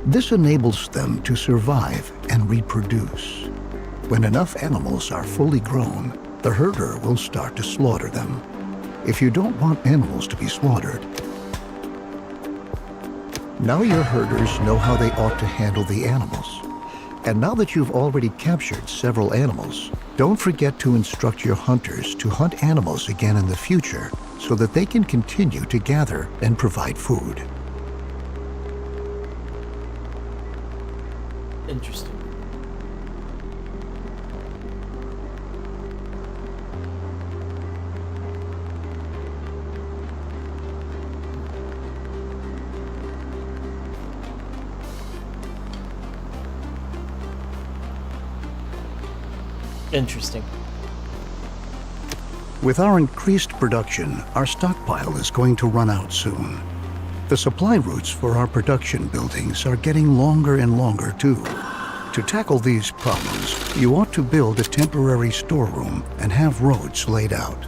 This enables them to survive and reproduce. When enough animals are fully grown, the herder will start to slaughter them. If you don't want animals to be slaughtered, now your herders know how they ought to handle the animals. And now that you've already captured several animals, don't forget to instruct your hunters to hunt animals again in the future so that they can continue to gather and provide food. Interesting. Interesting. With our increased production, our stockpile is going to run out soon. The supply routes for our production buildings are getting longer and longer too. To tackle these problems, you ought to build a temporary storeroom and have roads laid out.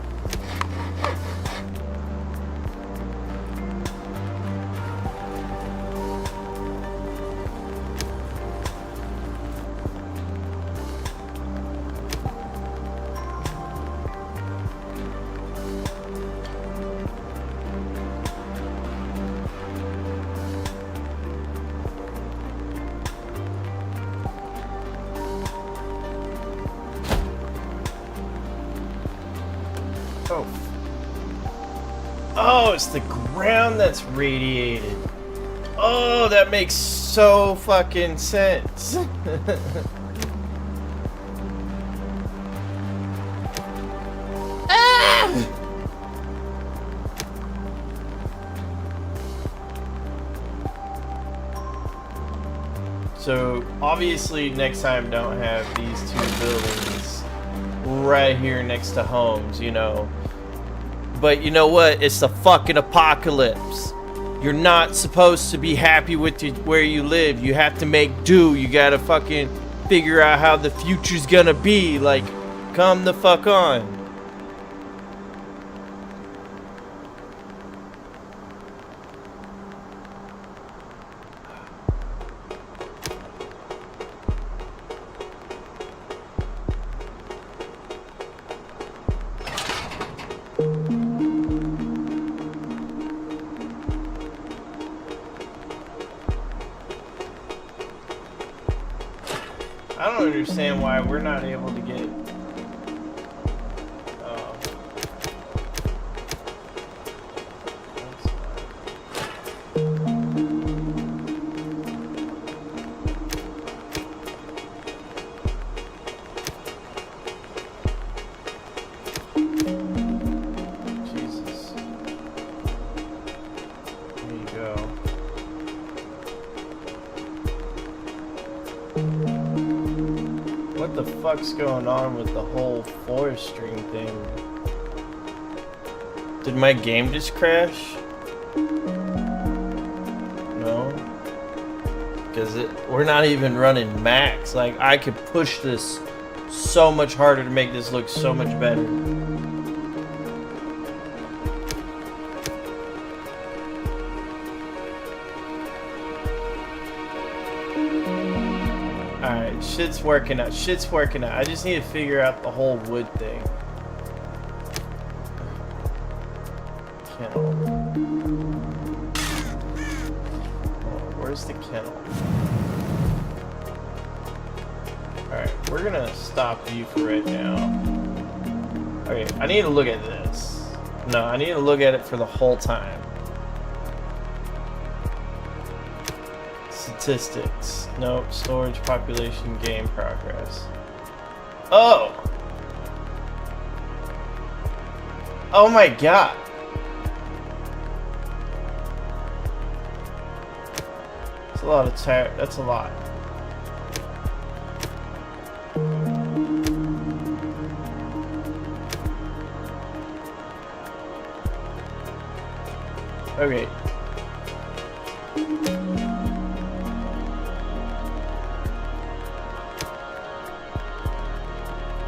Oh. Oh, it's the ground that's radiated. Oh, that makes so fucking sense. Ah! So, obviously, next time don't have these two buildings right here next to homes, you know. But you know what? It's the fucking apocalypse. You're not supposed to be happy with where you live. You have to make do. You gotta fucking figure out how the future's gonna be. Like, come the fuck on. I don't understand why we're not able to get. Jesus. There you go. What the fuck's going on with the whole forestry thing? Did my game just crash? No? Because we're not even running max. Like, I could push this so much harder to make this look so much better. Shit's working out. Shit's working out. I just need to figure out the whole wood thing. Kennel. Oh, where's the kennel? Alright, we're gonna stop you for right now. Okay, I need to look at this. No, I need to look at it for the whole time. Statistics. Nope. Storage, population, game progress. Oh! Oh my god! That's a lot of that's a lot. Okay.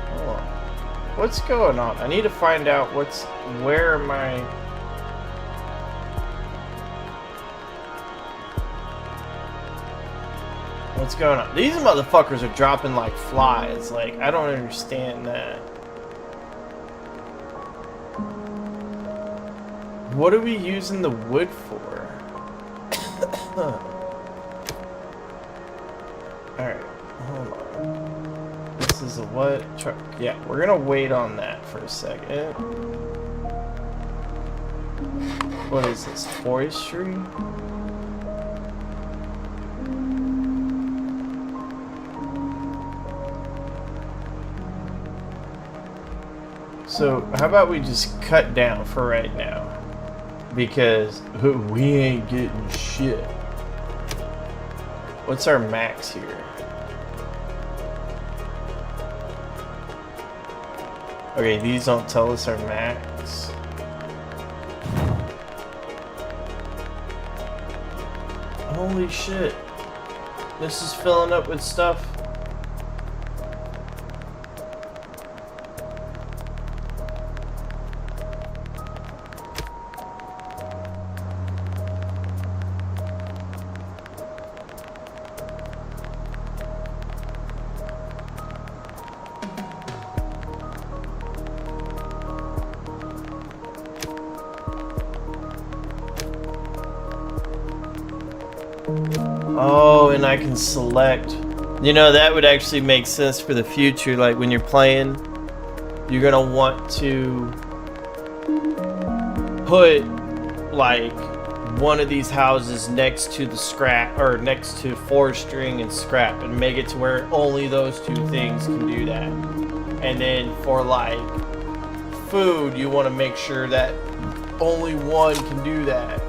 Hold on. What's going on? I need to find out where am I... What's going on? These motherfuckers are dropping like flies. Like, I don't understand that. What are we using the wood for? Alright, hold on. This is a what? Truck. Yeah, we're gonna wait on that for a second. What is this? Forestry? So, how about we just cut down for right now? Because we ain't getting shit. What's our max here? Okay, these don't tell us our max. Holy shit. This is filling up with stuff. Oh, and I can select. You know, that would actually make sense for the future. Like when you're playing, you're gonna want to put like one of these houses next to the scrap or next to forestry and scrap and make it to where only those two things can do that. And then for like food, you want to make sure that only one can do that.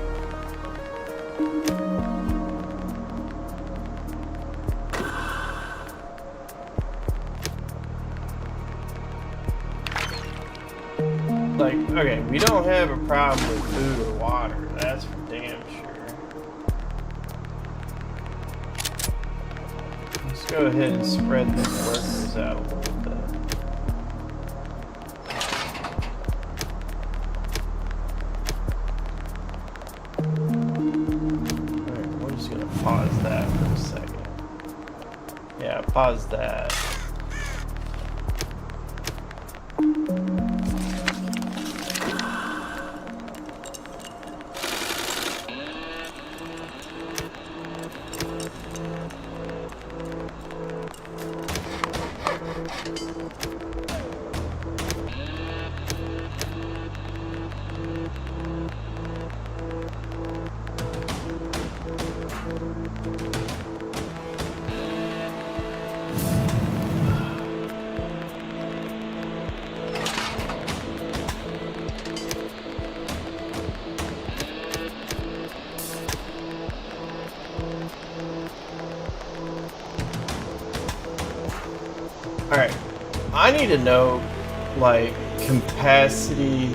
Like, okay, we don't have a problem with food or water, that's for damn sure. Let's go ahead and spread these workers out a little bit. Alright, we're just gonna pause that for a second. Yeah, pause that. Alright, I need to know, like, capacity.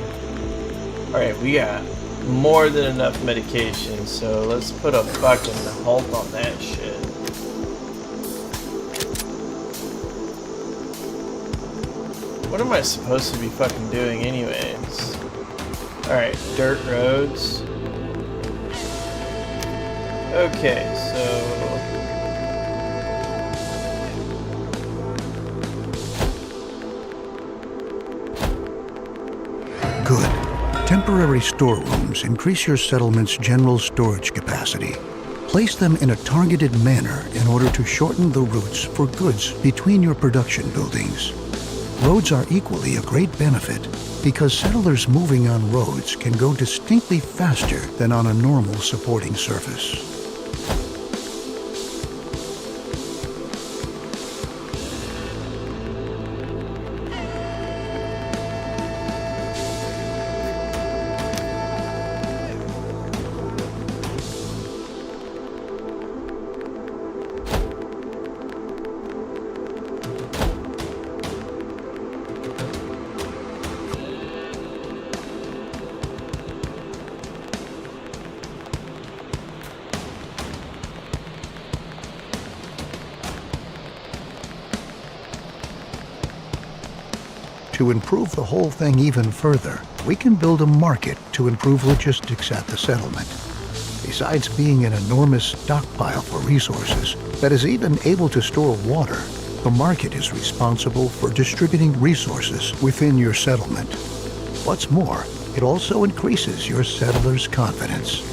Alright, we got more than enough medication, so let's put a fucking halt on that shit. What am I supposed to be fucking doing anyways? Alright, dirt roads. Okay, so... Good. Temporary storerooms increase your settlement's general storage capacity. Place them in a targeted manner in order to shorten the routes for goods between your production buildings. Roads are equally a great benefit because settlers moving on roads can go distinctly faster than on a normal supporting surface. To improve the whole thing even further, we can build a market to improve logistics at the settlement. Besides being an enormous stockpile for resources that is even able to store water, the market is responsible for distributing resources within your settlement. What's more, it also increases your settlers' confidence.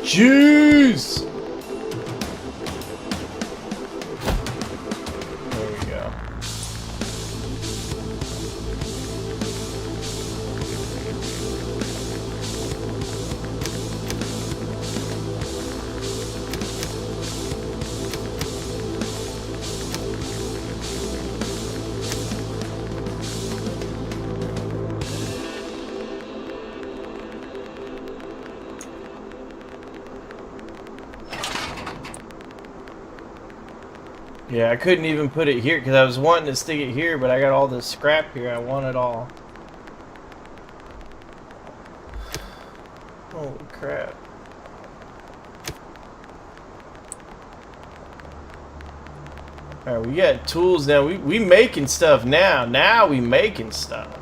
Juice! There we go. Yeah, I couldn't even put it here because I was wanting to stick it here, but I got all this scrap here. I want it all. Holy crap. Alright, we got tools now. We making stuff now. Now we making stuff.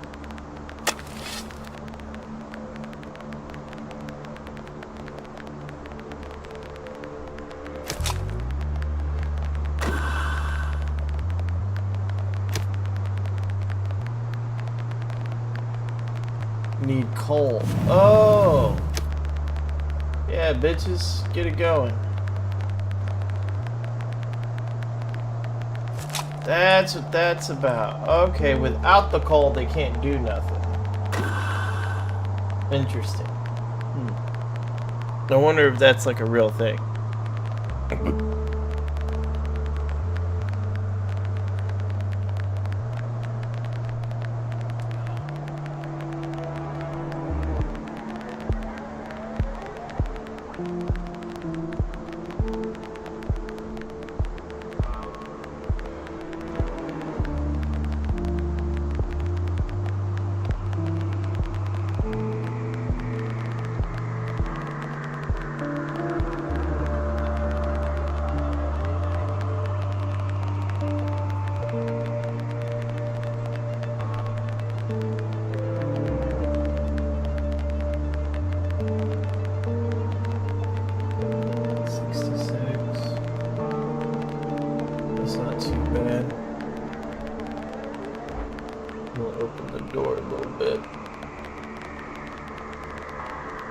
Need coal. Oh! Yeah, bitches. Get it going. That's what that's about. Okay, without the coal, they can't do nothing. Interesting. I wonder if that's like a real thing.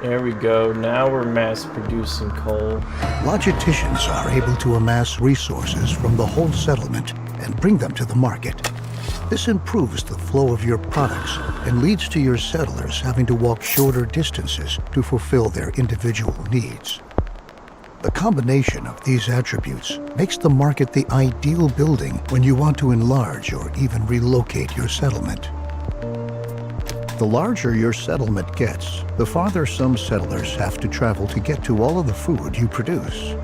There we go. Now we're mass producing coal. Logisticians are able to amass resources from the whole settlement and bring them to the market. This improves the flow of your products and leads to your settlers having to walk shorter distances to fulfill their individual needs. The combination of these attributes makes the market the ideal building when you want to enlarge or even relocate your settlement. The larger your settlement gets, the farther some settlers have to travel to get to all of the food you produce.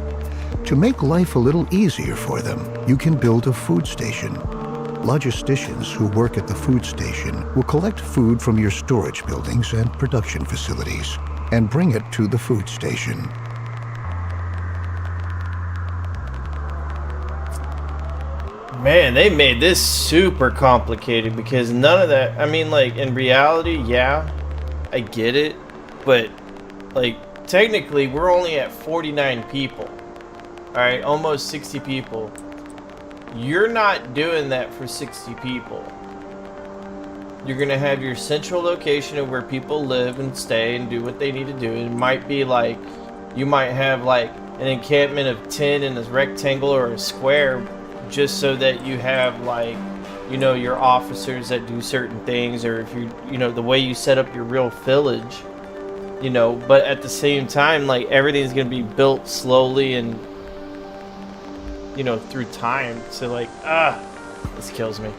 To make life a little easier for them, you can build a food station. Logisticians who work at the food station will collect food from your storage buildings and production facilities and bring it to the food station. Man, they made this super complicated because none of that. I mean, like, in reality, yeah, I get it. But, like, technically, we're only at 49 people. Alright, almost 60 people. You're not doing that for 60 people. You're going to have your central location of where people live and stay and do what they need to do. It might be like, you might have like an encampment of 10 in a rectangle or a square, just so that you have like, you know, your officers that do certain things, or if you know, the way you set up your real village, you know. But at the same time, like, everything's going to be built slowly and, you know, through time. So like, this kills me.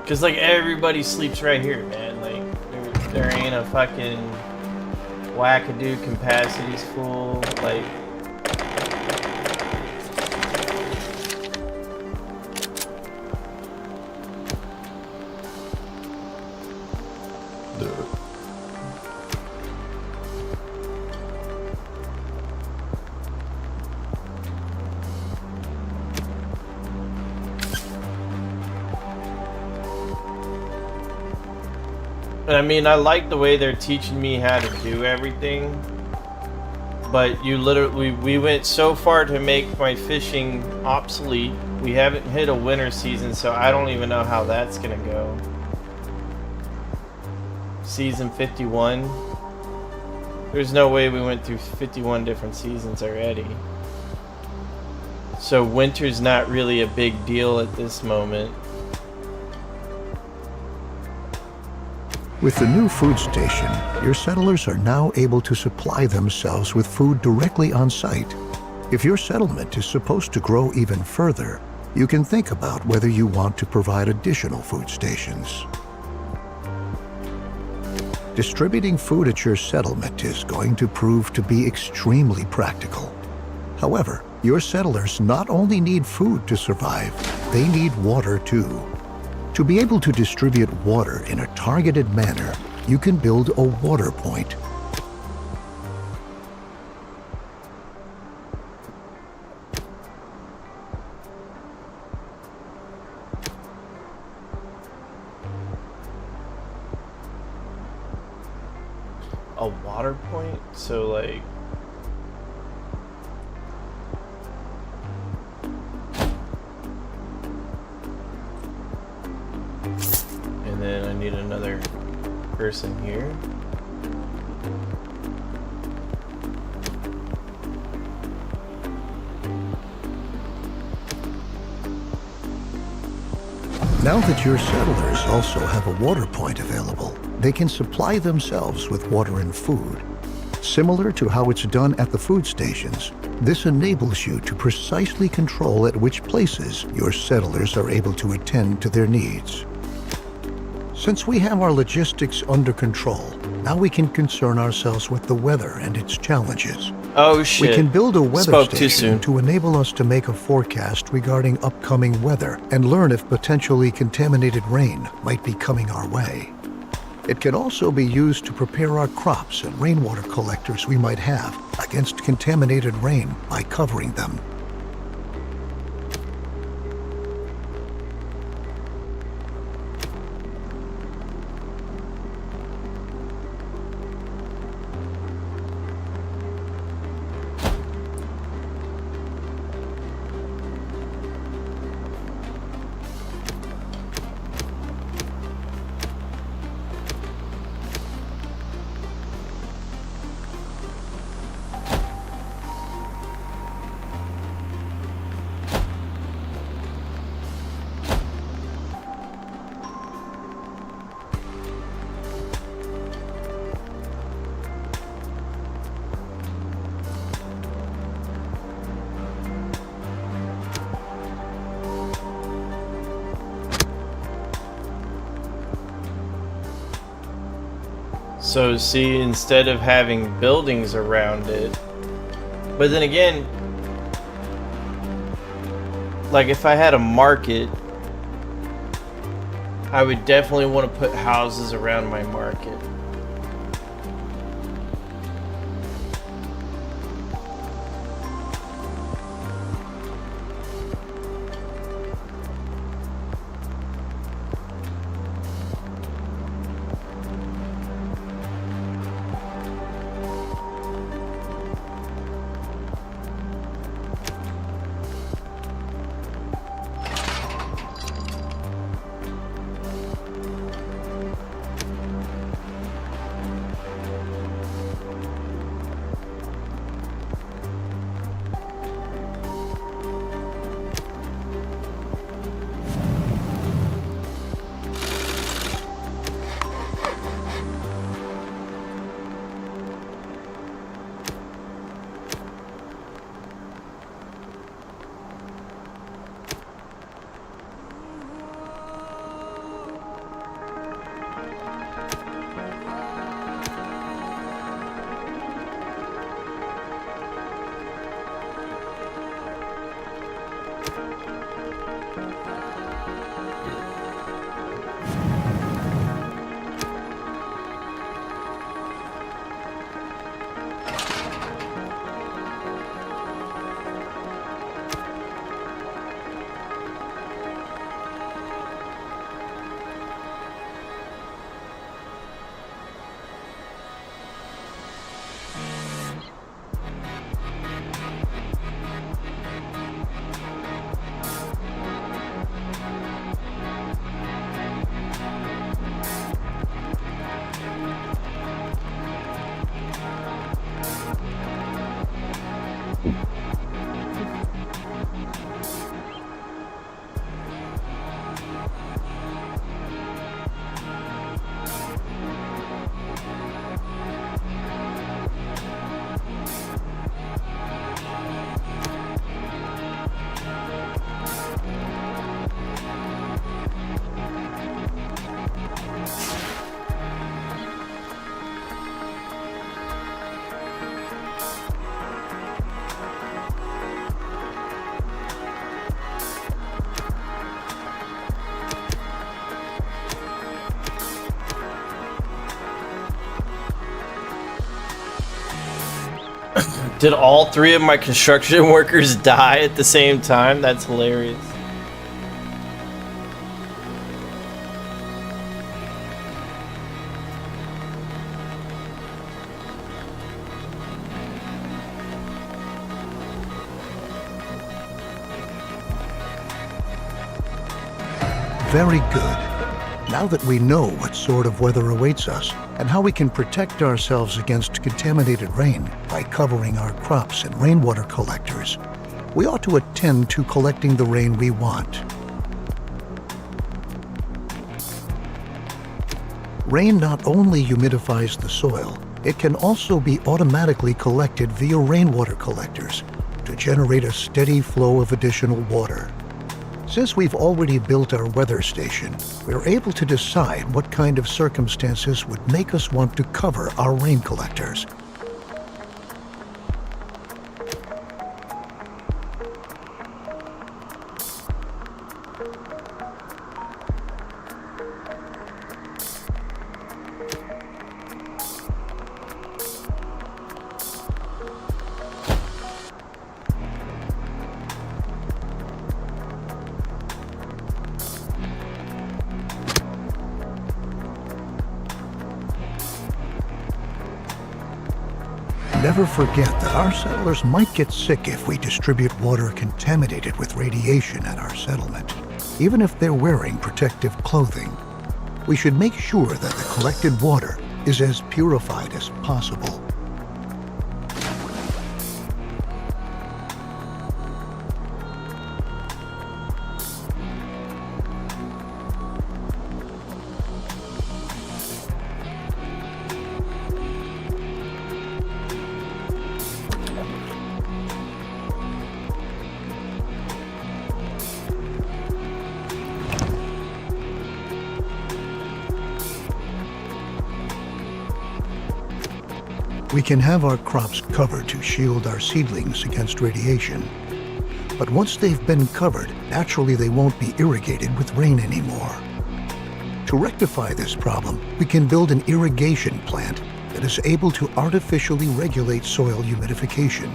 Cause like everybody sleeps right here, man. Like there ain't a fucking wackadoo capacity's full. Like, I mean, I like the way they're teaching me how to do everything, but you literally, we went so far to make my fishing obsolete. We haven't hit a winter season, so I don't even know how that's gonna go. Season 51. There's no way we went through 51 different seasons already. So winter's not really a big deal at this moment. With the new food station, your settlers are now able to supply themselves with food directly on site. If your settlement is supposed to grow even further, you can think about whether you want to provide additional food stations. Distributing food at your settlement is going to prove to be extremely practical. However, your settlers not only need food to survive, they need water too. To be able to distribute water in a targeted manner, you can build a water point. A water point? So like, and then I need another person here. Now that your settlers also have a water point available, they can supply themselves with water and food. Similar to how it's done at the food stations, this enables you to precisely control at which places your settlers are able to attend to their needs. Since we have our logistics under control, now we can concern ourselves with the weather and its challenges. Oh shit. We can build a weather Spoke too station soon. to enable us to make a forecast regarding upcoming weather and learn if potentially contaminated rain might be coming our way. It can also be used to prepare our crops and rainwater collectors we might have against contaminated rain by covering them. So see, instead of having buildings around it, but then again, like if I had a market, I would definitely want to put houses around my market. Did all three of my construction workers die at the same time? That's hilarious. Very good. Now that we know what sort of weather awaits us and how we can protect ourselves against contaminated rain by covering our crops in rainwater collectors, we ought to attend to collecting the rain we want. Rain not only humidifies the soil, it can also be automatically collected via rainwater collectors to generate a steady flow of additional water. Since we've already built our weather station, we're able to decide what kind of circumstances would make us want to cover our rain collectors. Never forget that our settlers might get sick if we distribute water contaminated with radiation at our settlement, even if they're wearing protective clothing. We should make sure that the collected water is as purified as possible. We can have our crops covered to shield our seedlings against radiation. But once they've been covered, naturally they won't be irrigated with rain anymore. To rectify this problem, we can build an irrigation plant that is able to artificially regulate soil humidification.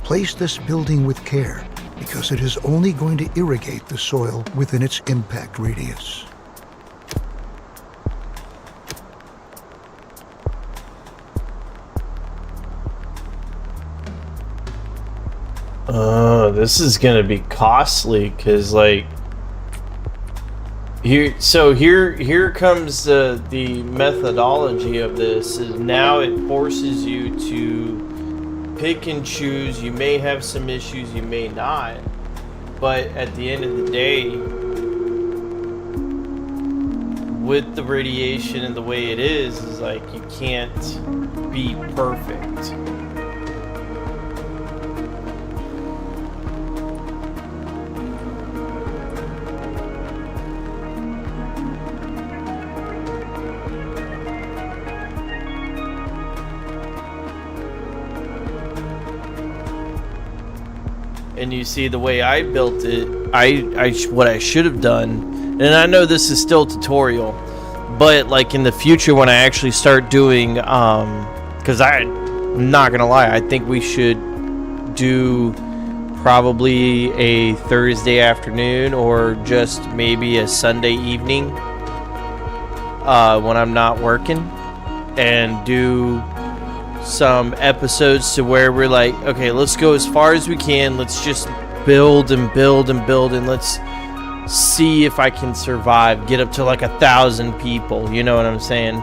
Place this building with care, because it is only going to irrigate the soil within its impact radius. This is gonna be costly, because like here comes the methodology of this. Is now it forces you to pick and choose. You may have some issues, you may not, but at the end of the day, with the radiation and the way it is like you can't be perfect. And you see the way I built it, what I should have done, and I know this is still tutorial, but like in the future when I actually start doing, because I'm not gonna lie, I think we should do probably a Thursday afternoon or just maybe a Sunday evening when I'm not working, and do some episodes to where we're like, okay, let's go as far as we can, let's just build and build and build, and let's see if I can survive, get up to like 1,000 people, you know what I'm saying?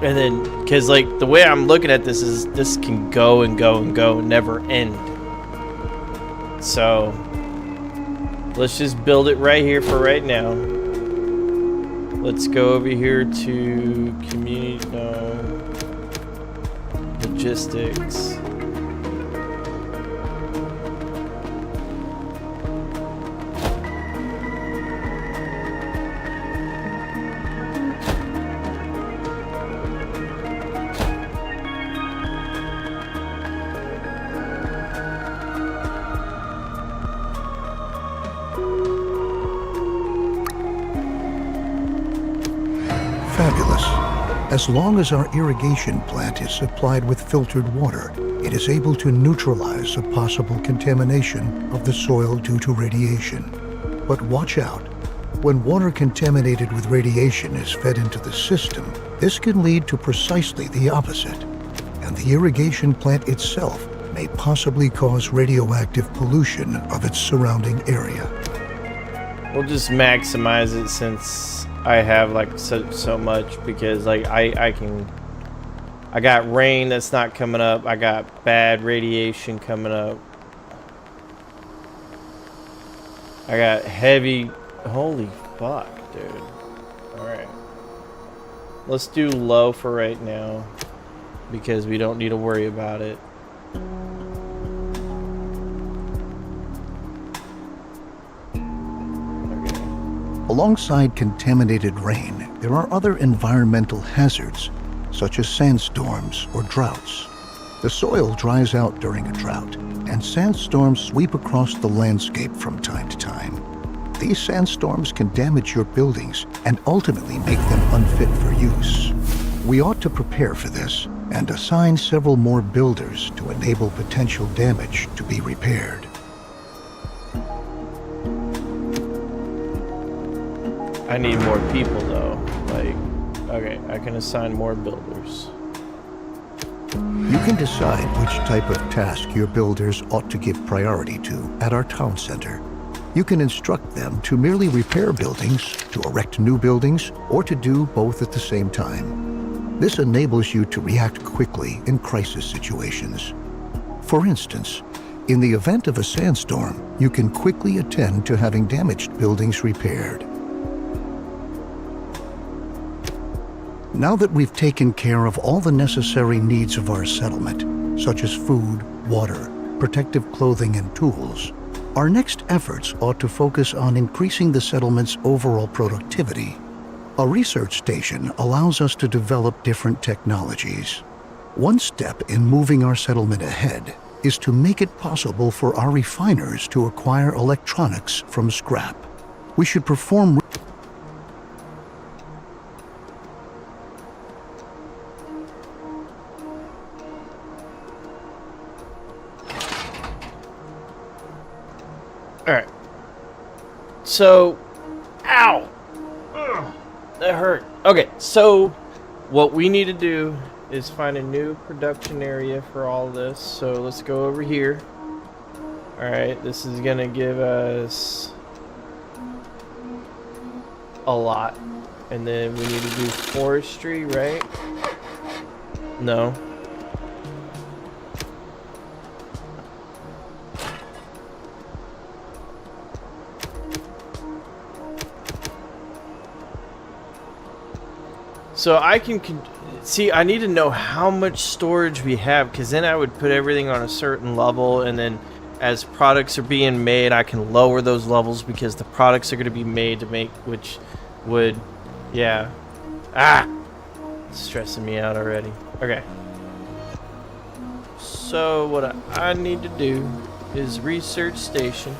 And then, because like the way I'm looking at this is this can go and go and go and never end. So let's just build it right here for right now. Let's go over here to community, logistics. Fabulous. As long as our irrigation plant is supplied with filtered water, it is able to neutralize a possible contamination of the soil due to radiation. But watch out. When water contaminated with radiation is fed into the system, this can lead to precisely the opposite. And the irrigation plant itself may possibly cause radioactive pollution of its surrounding area. We'll just maximize it since I have like so much, because like I got rain that's not coming up, I got bad radiation coming up, I got heavy, holy fuck dude. Alright, let's do low for right now because we don't need to worry about it. Alongside contaminated rain, there are other environmental hazards, such as sandstorms or droughts. The soil dries out during a drought, and sandstorms sweep across the landscape from time to time. These sandstorms can damage your buildings and ultimately make them unfit for use. We ought to prepare for this and assign several more builders to enable potential damage to be repaired. I need more people though. Like, okay, I can assign more builders. You can decide which type of task your builders ought to give priority to at our town center. You can instruct them to merely repair buildings, to erect new buildings, or to do both at the same time. This enables you to react quickly in crisis situations. For instance, in the event of a sandstorm, you can quickly attend to having damaged buildings repaired. Now that we've taken care of all the necessary needs of our settlement, such as food, water, protective clothing, and tools, our next efforts ought to focus on increasing the settlement's overall productivity. A research station allows us to develop different technologies. One step in moving our settlement ahead is to make it possible for our refiners to acquire electronics from scrap. We should perform Alright. So, ow! Ugh, that hurt. Okay, so what we need to do is find a new production area for all this. So let's go over here. Alright, this is gonna give us a lot. And then we need to do forestry, right? No. So I can see, I need to know how much storage we have, because then I would put everything on a certain level, and then as products are being made, I can lower those levels because the products are going to be made to make, which would, yeah. It's stressing me out already. Okay. So what I need to do is research station.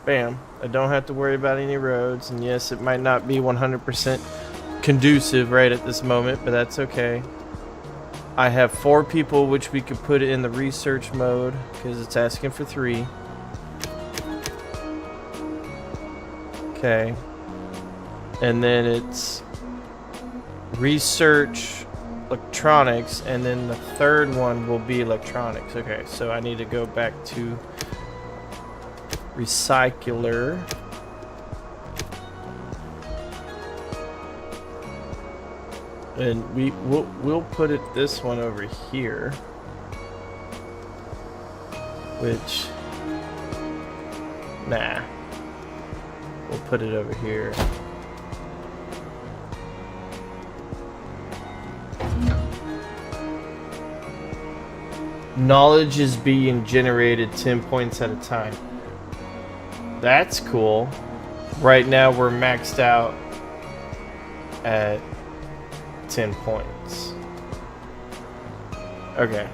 Bam. I don't have to worry about any roads, and yes, it might not be 100% conducive right at this moment, but that's okay. I have 4 people, which we could put in the research mode because it's asking for 3. Okay. And then it's research electronics, and then the third one will be electronics. Okay, so I need to go back to recycler. And we'll put it this one over here, which nah, we'll put it over here. Knowledge is being generated 10 points at a time. That's cool. Right now we're maxed out at 10 points. Okay.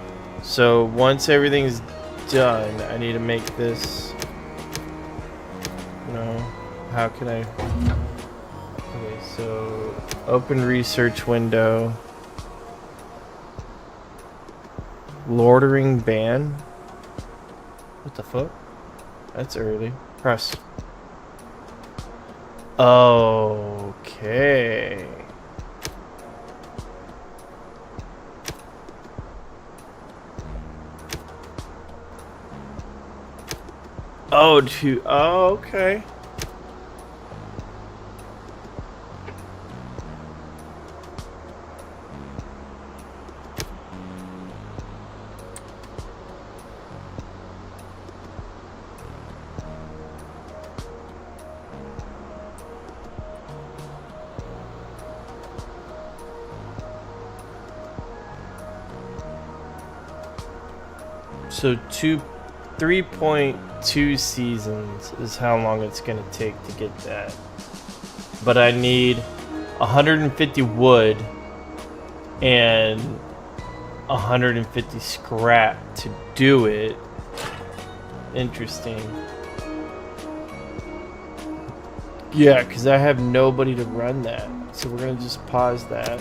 So once everything's done, I need to make this. No. How can I? Okay, so open research window. Loitering ban. What the fuck? That's early. Press. Okay. Oh, okay. So 3.2 seasons is how long it's gonna take to get that. But I need 150 wood and 150 scrap to do it. Interesting. Yeah, because I have nobody to run that. So we're gonna just pause that.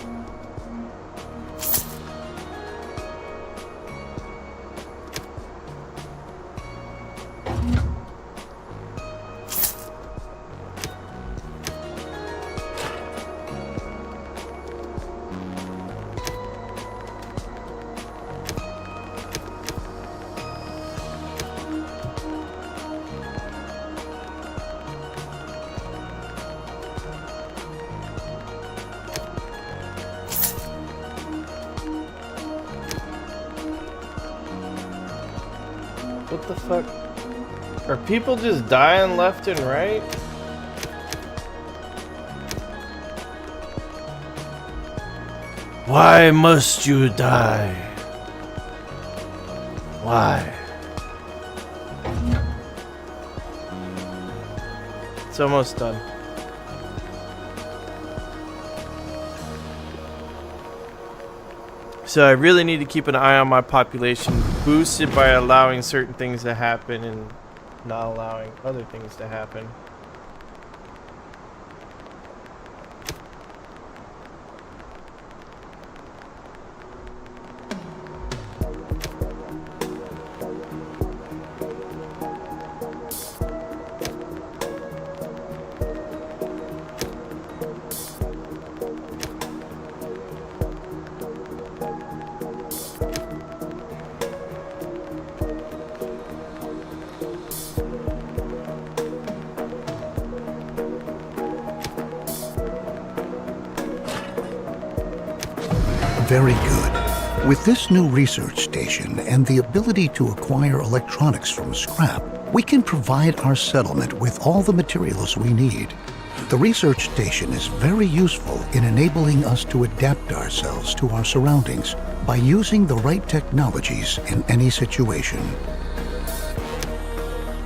What the fuck? Are people just dying left and right? Why must you die? Why? It's almost done. So I really need to keep an eye on my population, boost it by allowing certain things to happen and not allowing other things to happen. Very good. With this new research station and the ability to acquire electronics from scrap, we can provide our settlement with all the materials we need. The research station is very useful in enabling us to adapt ourselves to our surroundings by using the right technologies in any situation.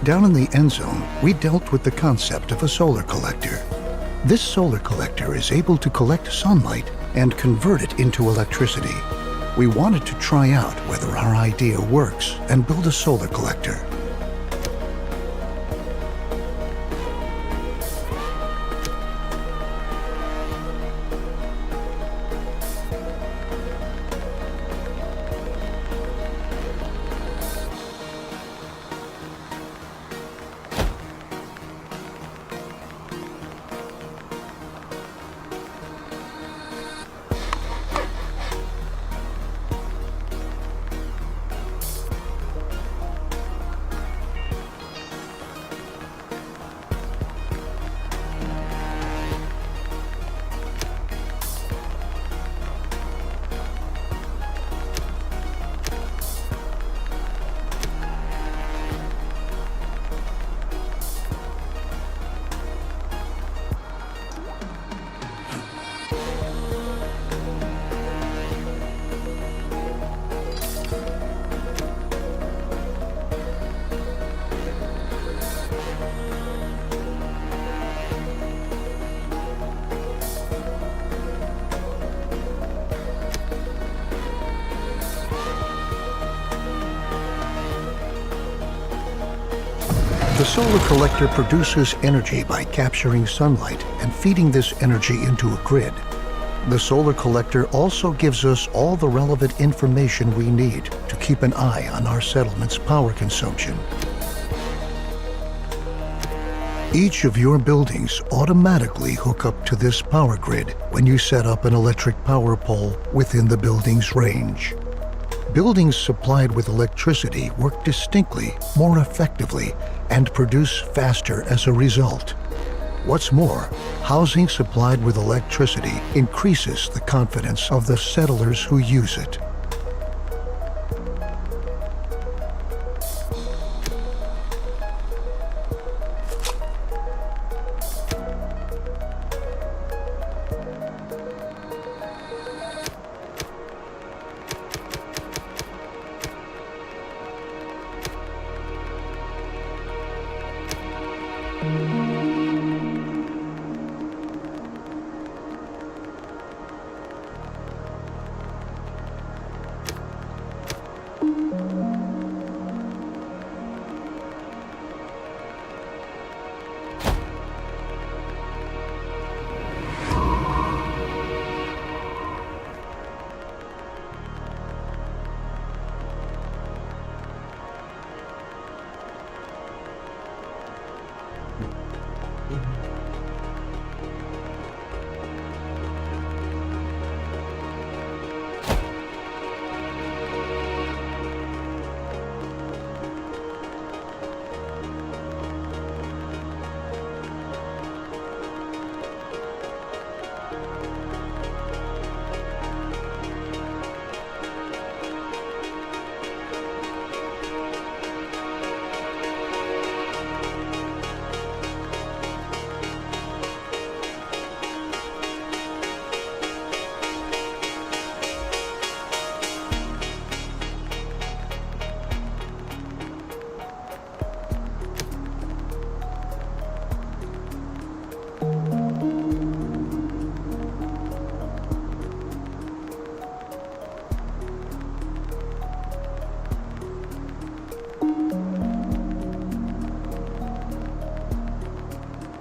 Down in the Endzone, we dealt with the concept of a solar collector. This solar collector is able to collect sunlight and convert it into electricity. We wanted to try out whether our idea works and build a solar collector. The solar collector produces energy by capturing sunlight and feeding this energy into a grid. The solar collector also gives us all the relevant information we need to keep an eye on our settlement's power consumption. Each of your buildings automatically hook up to this power grid when you set up an electric power pole within the building's range. Buildings supplied with electricity work distinctly, more effectively, and produce faster as a result. What's more, housing supplied with electricity increases the confidence of the settlers who use it.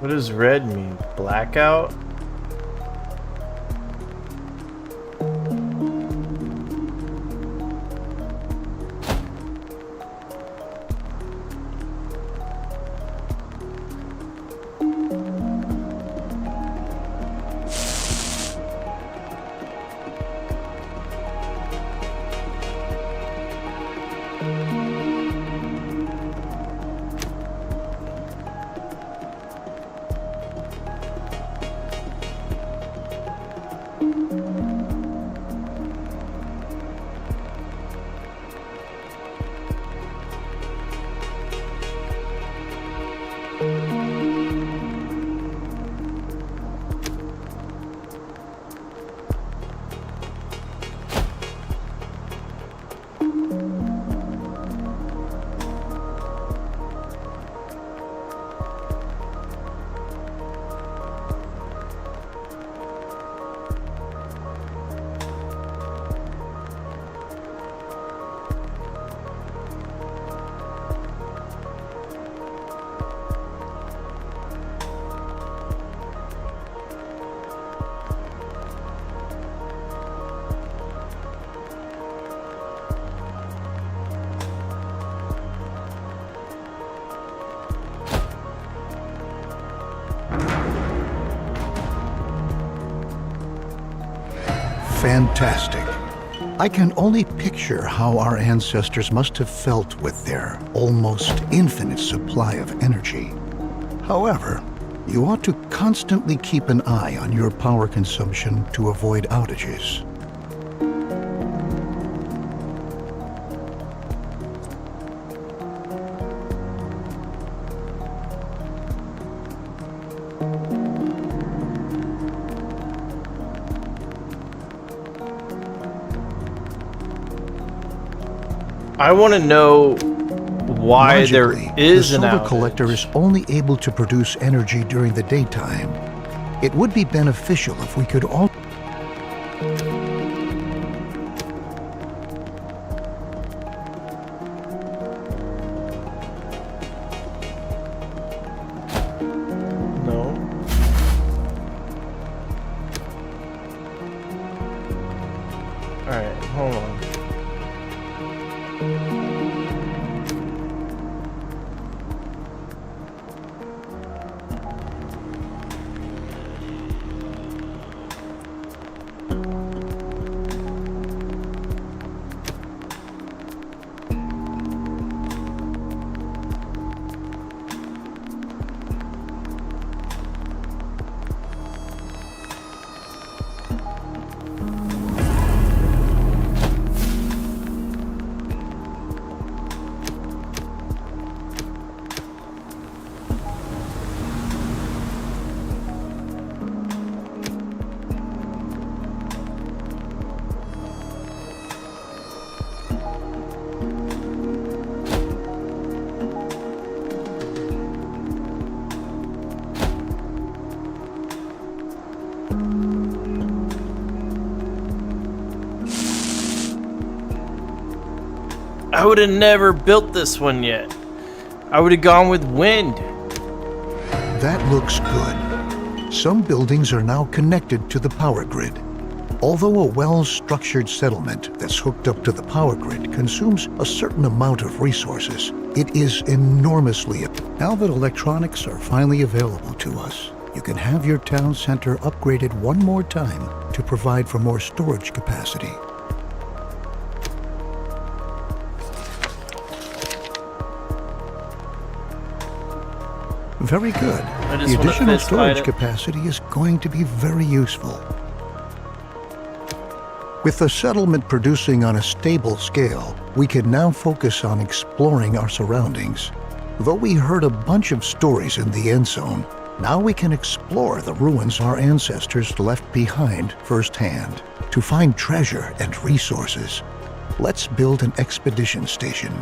What does red mean? Blackout? Fantastic. I can only picture how our ancestors must have felt with their almost infinite supply of energy. However, you ought to constantly keep an eye on your power consumption to avoid outages. I want to know why there is an the solar outage. collector is only able to produce energy during the daytime. It would be beneficial if we could all... No. Alright, hold on. I would have never built this one yet. I would have gone with wind. That looks good. Some buildings are now connected to the power grid. Although a well-structured settlement that's hooked up to the power grid consumes a certain amount of resources, it is enormously... Now that electronics are finally available to us, you can have your town center upgraded one more time to provide for more storage capacity. Very good. The additional storage capacity is going to be very useful. With the settlement producing on a stable scale, we can now focus on exploring our surroundings. Though we heard a bunch of stories in the Endzone, now we can explore the ruins our ancestors left behind firsthand to find treasure and resources. Let's build an expedition station.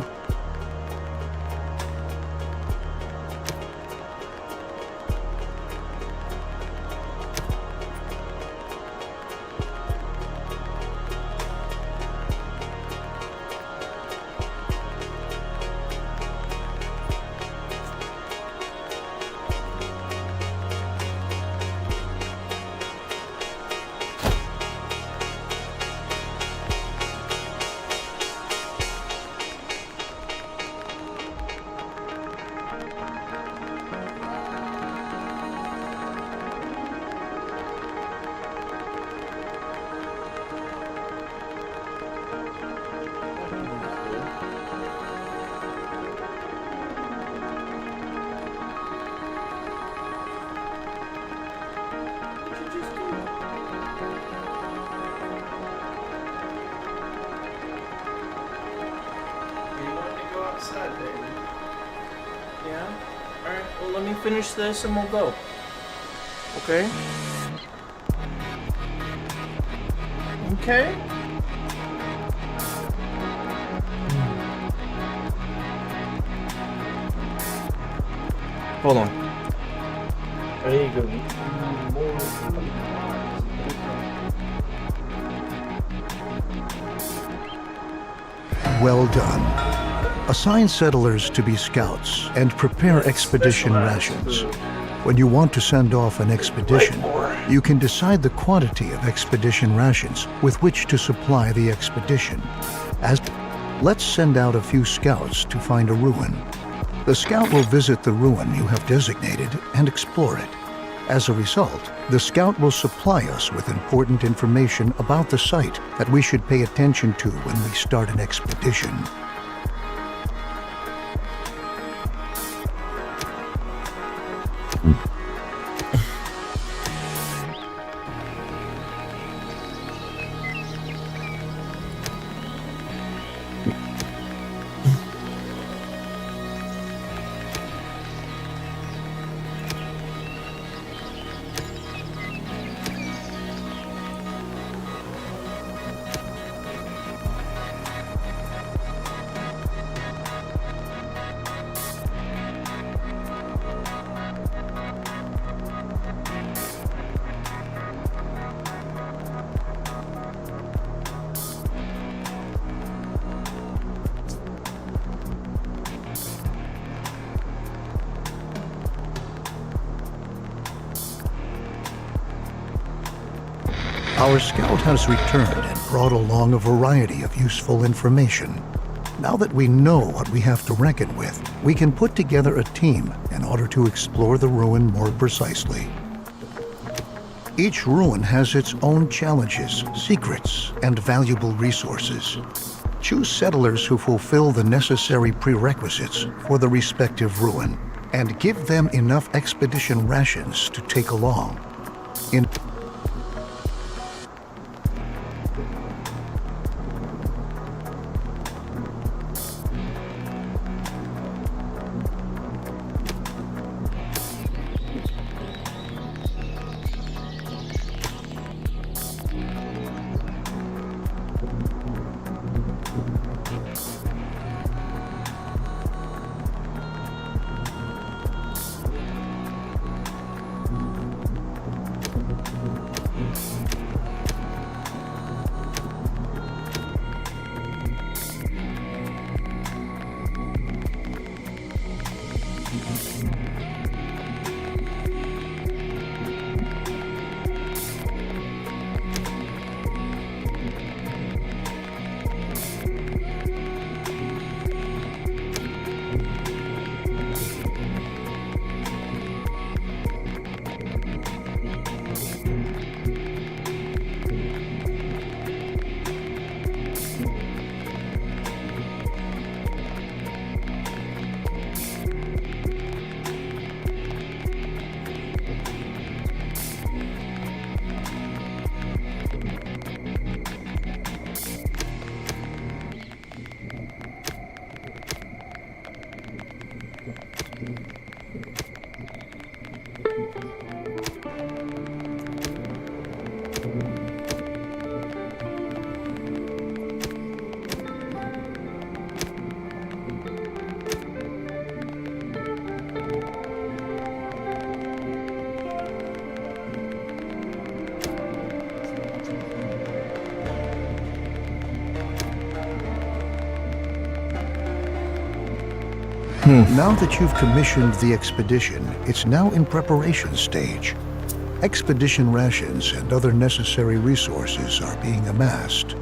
Yeah? Alright, well, let me finish this and we'll go. Okay? Okay? Hold on. There you go. Well done. Assign settlers to be scouts and prepare expedition rations. When you want to send off an expedition, you can decide the quantity of expedition rations with which to supply the expedition. Let's send out a few scouts to find a ruin. The scout will visit the ruin you have designated and explore it. As a result, the scout will supply us with important information about the site that we should pay attention to when we start an expedition. Our scout has returned and brought along a variety of useful information. Now that we know what we have to reckon with, we can put together a team in order to explore the ruin more precisely. Each ruin has its own challenges, secrets, and valuable resources. Choose settlers who fulfill the necessary prerequisites for the respective ruin, and give them enough expedition rations to take along. Now that you've commissioned the expedition, it's now in preparation stage. Expedition rations and other necessary resources are being amassed.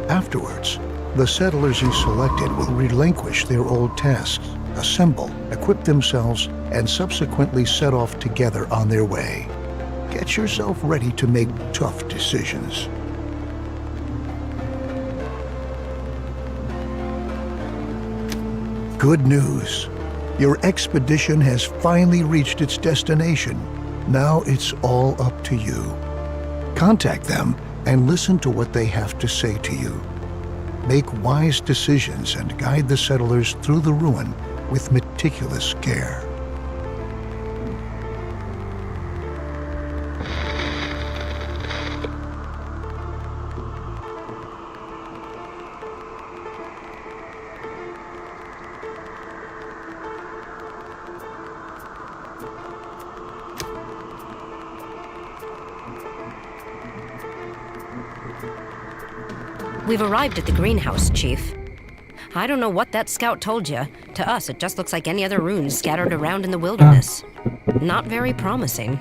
Afterwards, the settlers you selected will relinquish their old tasks, assemble, equip themselves, and subsequently set off together on their way. Get yourself ready to make tough decisions. Good news. Your expedition has finally reached its destination. Now it's all up to you. Contact them and listen to what they have to say to you. Make wise decisions and guide the settlers through the ruin with meticulous care. We've arrived at the greenhouse, Chief. I don't know what that scout told you. To us, it just looks like any other ruins scattered around in the wilderness. Not very promising.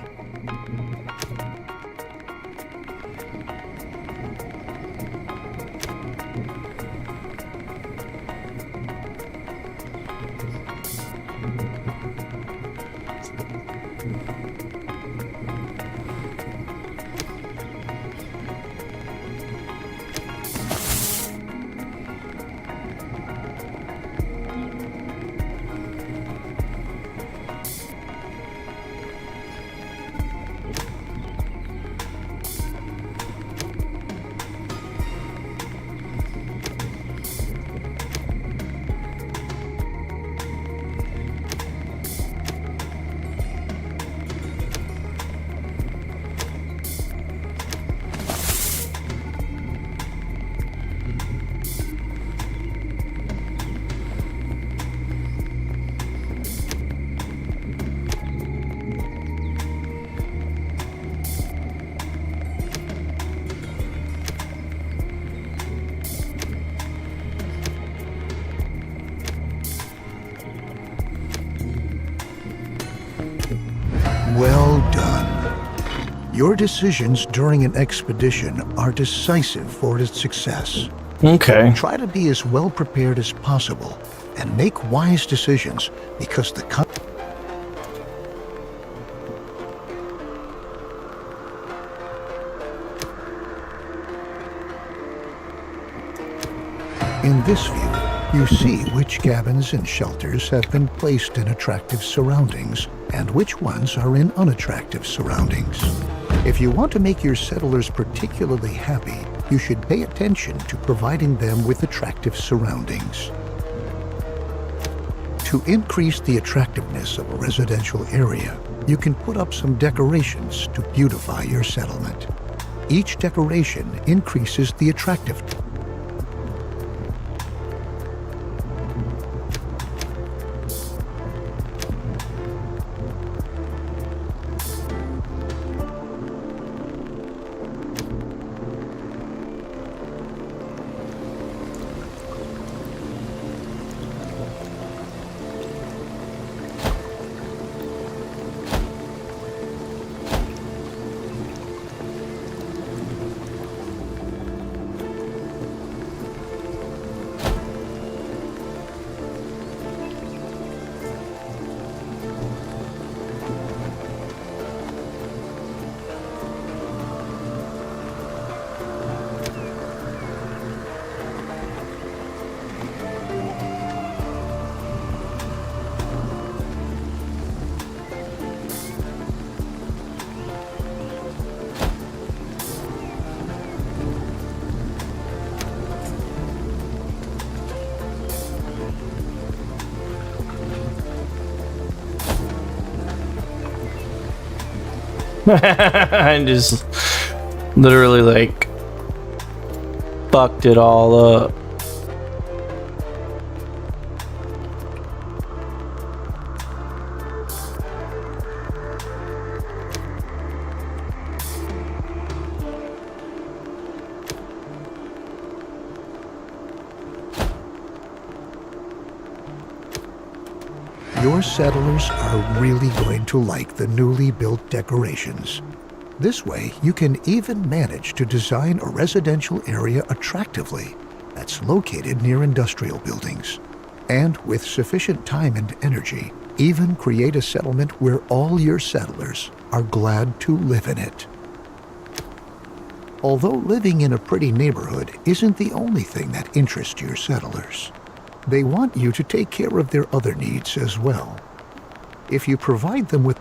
Well done. Your decisions during an expedition are decisive for its success. Okay. Try to be as well prepared as possible and make wise decisions because the In this view, you see which cabins and shelters have been placed in attractive surroundings and which ones are in unattractive surroundings. If you want to make your settlers particularly happy, you should pay attention to providing them with attractive surroundings. To increase the attractiveness of a residential area, you can put up some decorations to beautify your settlement. Each decoration increases the attractiveness. I just literally like fucked it all up. Your settlers are really going to like the newly built decorations. This way, you can even manage to design a residential area attractively that's located near industrial buildings. And with sufficient time and energy, even create a settlement where all your settlers are glad to live in it. Although living in a pretty neighborhood isn't the only thing that interests your settlers, they want you to take care of their other needs as well. If you provide them with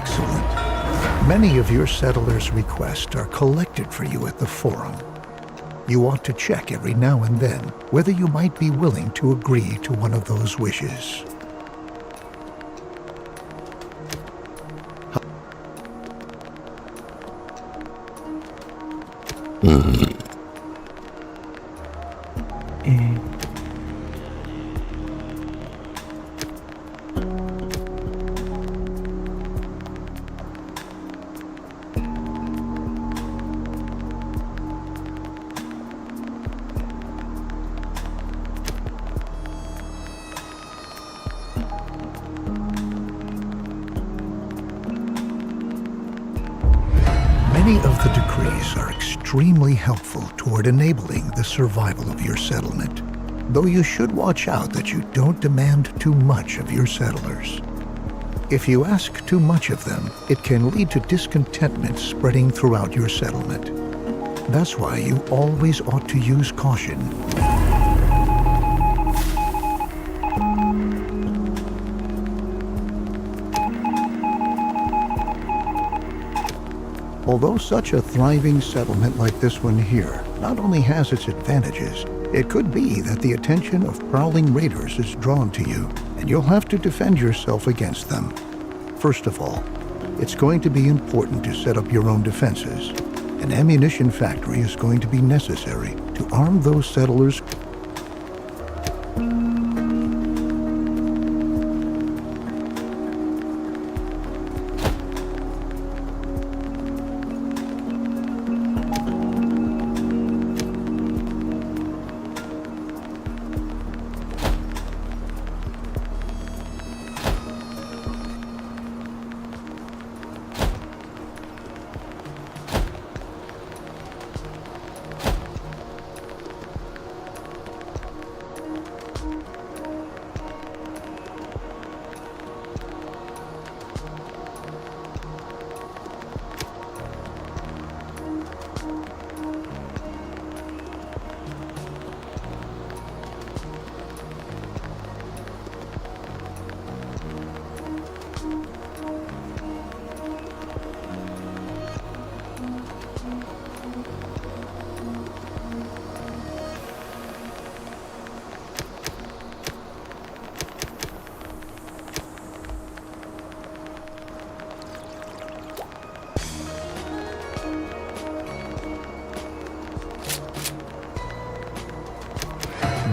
Excellent. Many of your settlers' requests are collected for you at the forum. You ought to check every now and then whether you might be willing to agree to one of those wishes. Many of the decrees are extremely helpful toward enabling the survival of your settlement, though you should watch out that you don't demand too much of your settlers. If you ask too much of them, it can lead to discontentment spreading throughout your settlement. That's why you always ought to use caution. Although such a thriving settlement like this one here not only has its advantages, it could be that the attention of prowling raiders is drawn to you, and you'll have to defend yourself against them. First of all, it's going to be important to set up your own defenses. An ammunition factory is going to be necessary to arm those settlers.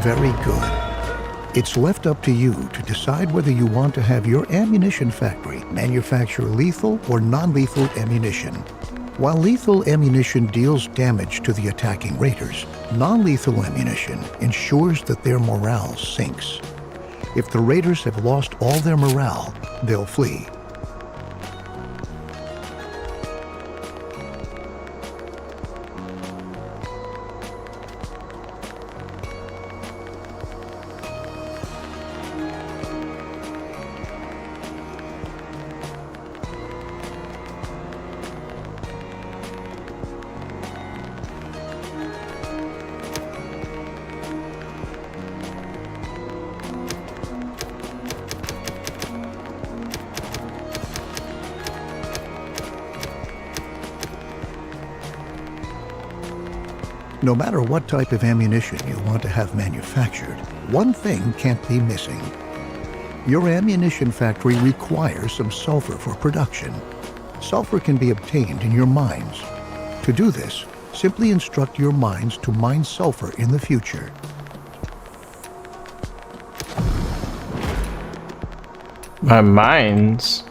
Very good. It's left up to you to decide whether you want to have your ammunition factory manufacture lethal or non-lethal ammunition. While lethal ammunition deals damage to the attacking raiders, non-lethal ammunition ensures that their morale sinks. If the raiders have lost all their morale, they'll flee. No matter what type of ammunition you want to have manufactured, one thing can't be missing. Your ammunition factory requires some sulfur for production. Sulfur can be obtained in your mines. To do this, simply instruct your mines to mine sulfur in the future. My mines?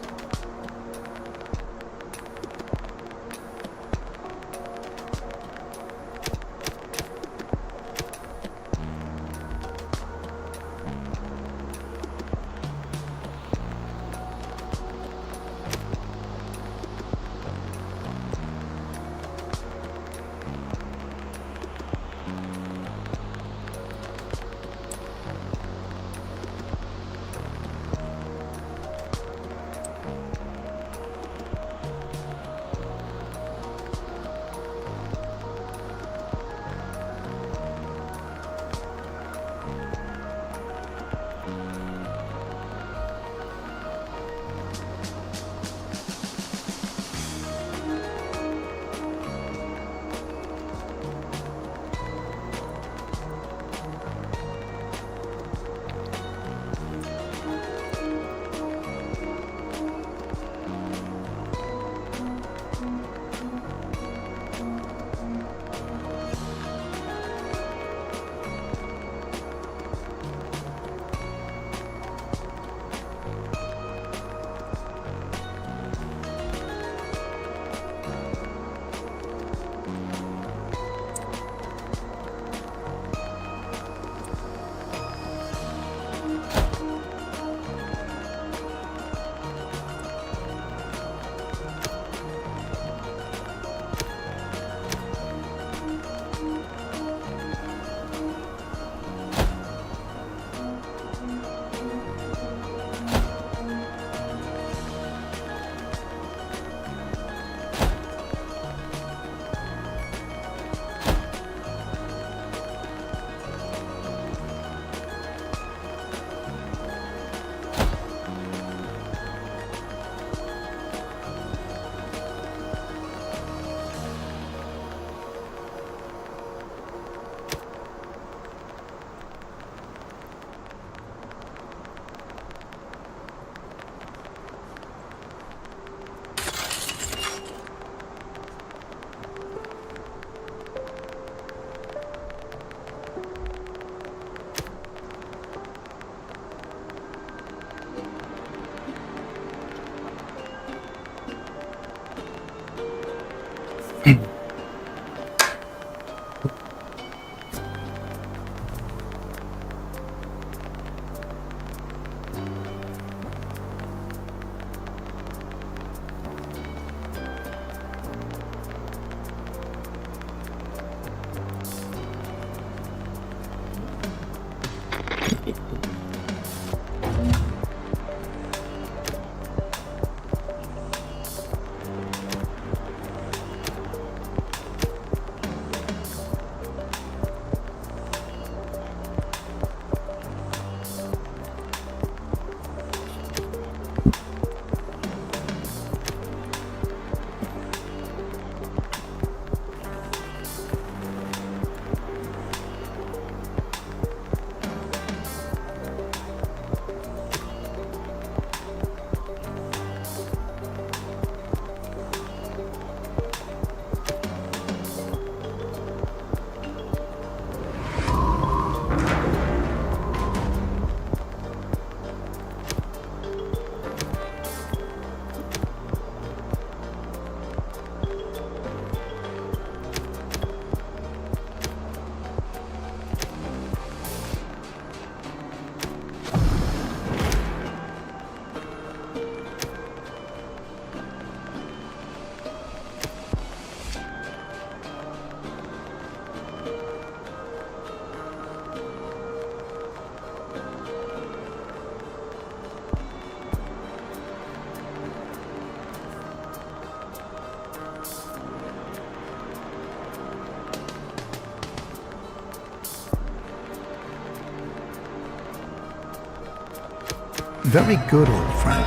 Very good, old friend.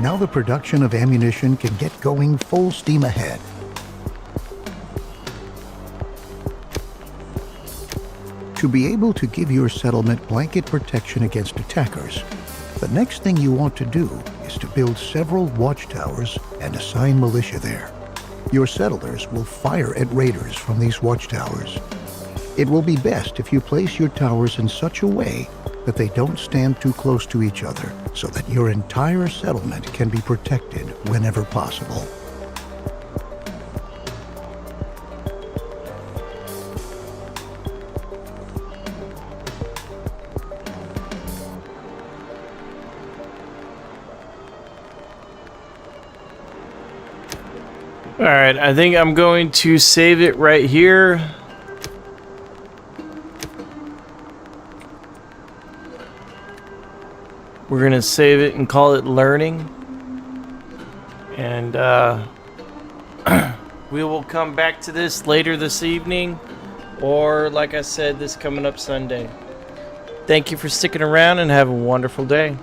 Now the production of ammunition can get going full steam ahead. To be able to give your settlement blanket protection against attackers, the next thing you want to do is to build several watchtowers and assign militia there. Your settlers will fire at raiders from these watchtowers. It will be best if you place your towers in such a way that they don't stand too close to each other, so that your entire settlement can be protected whenever possible. Alright, I think I'm going to save it right here. We're going to save it and call it learning. And we will come back to this later this evening. Or, like I said, this coming up Sunday. Thank you for sticking around and have a wonderful day.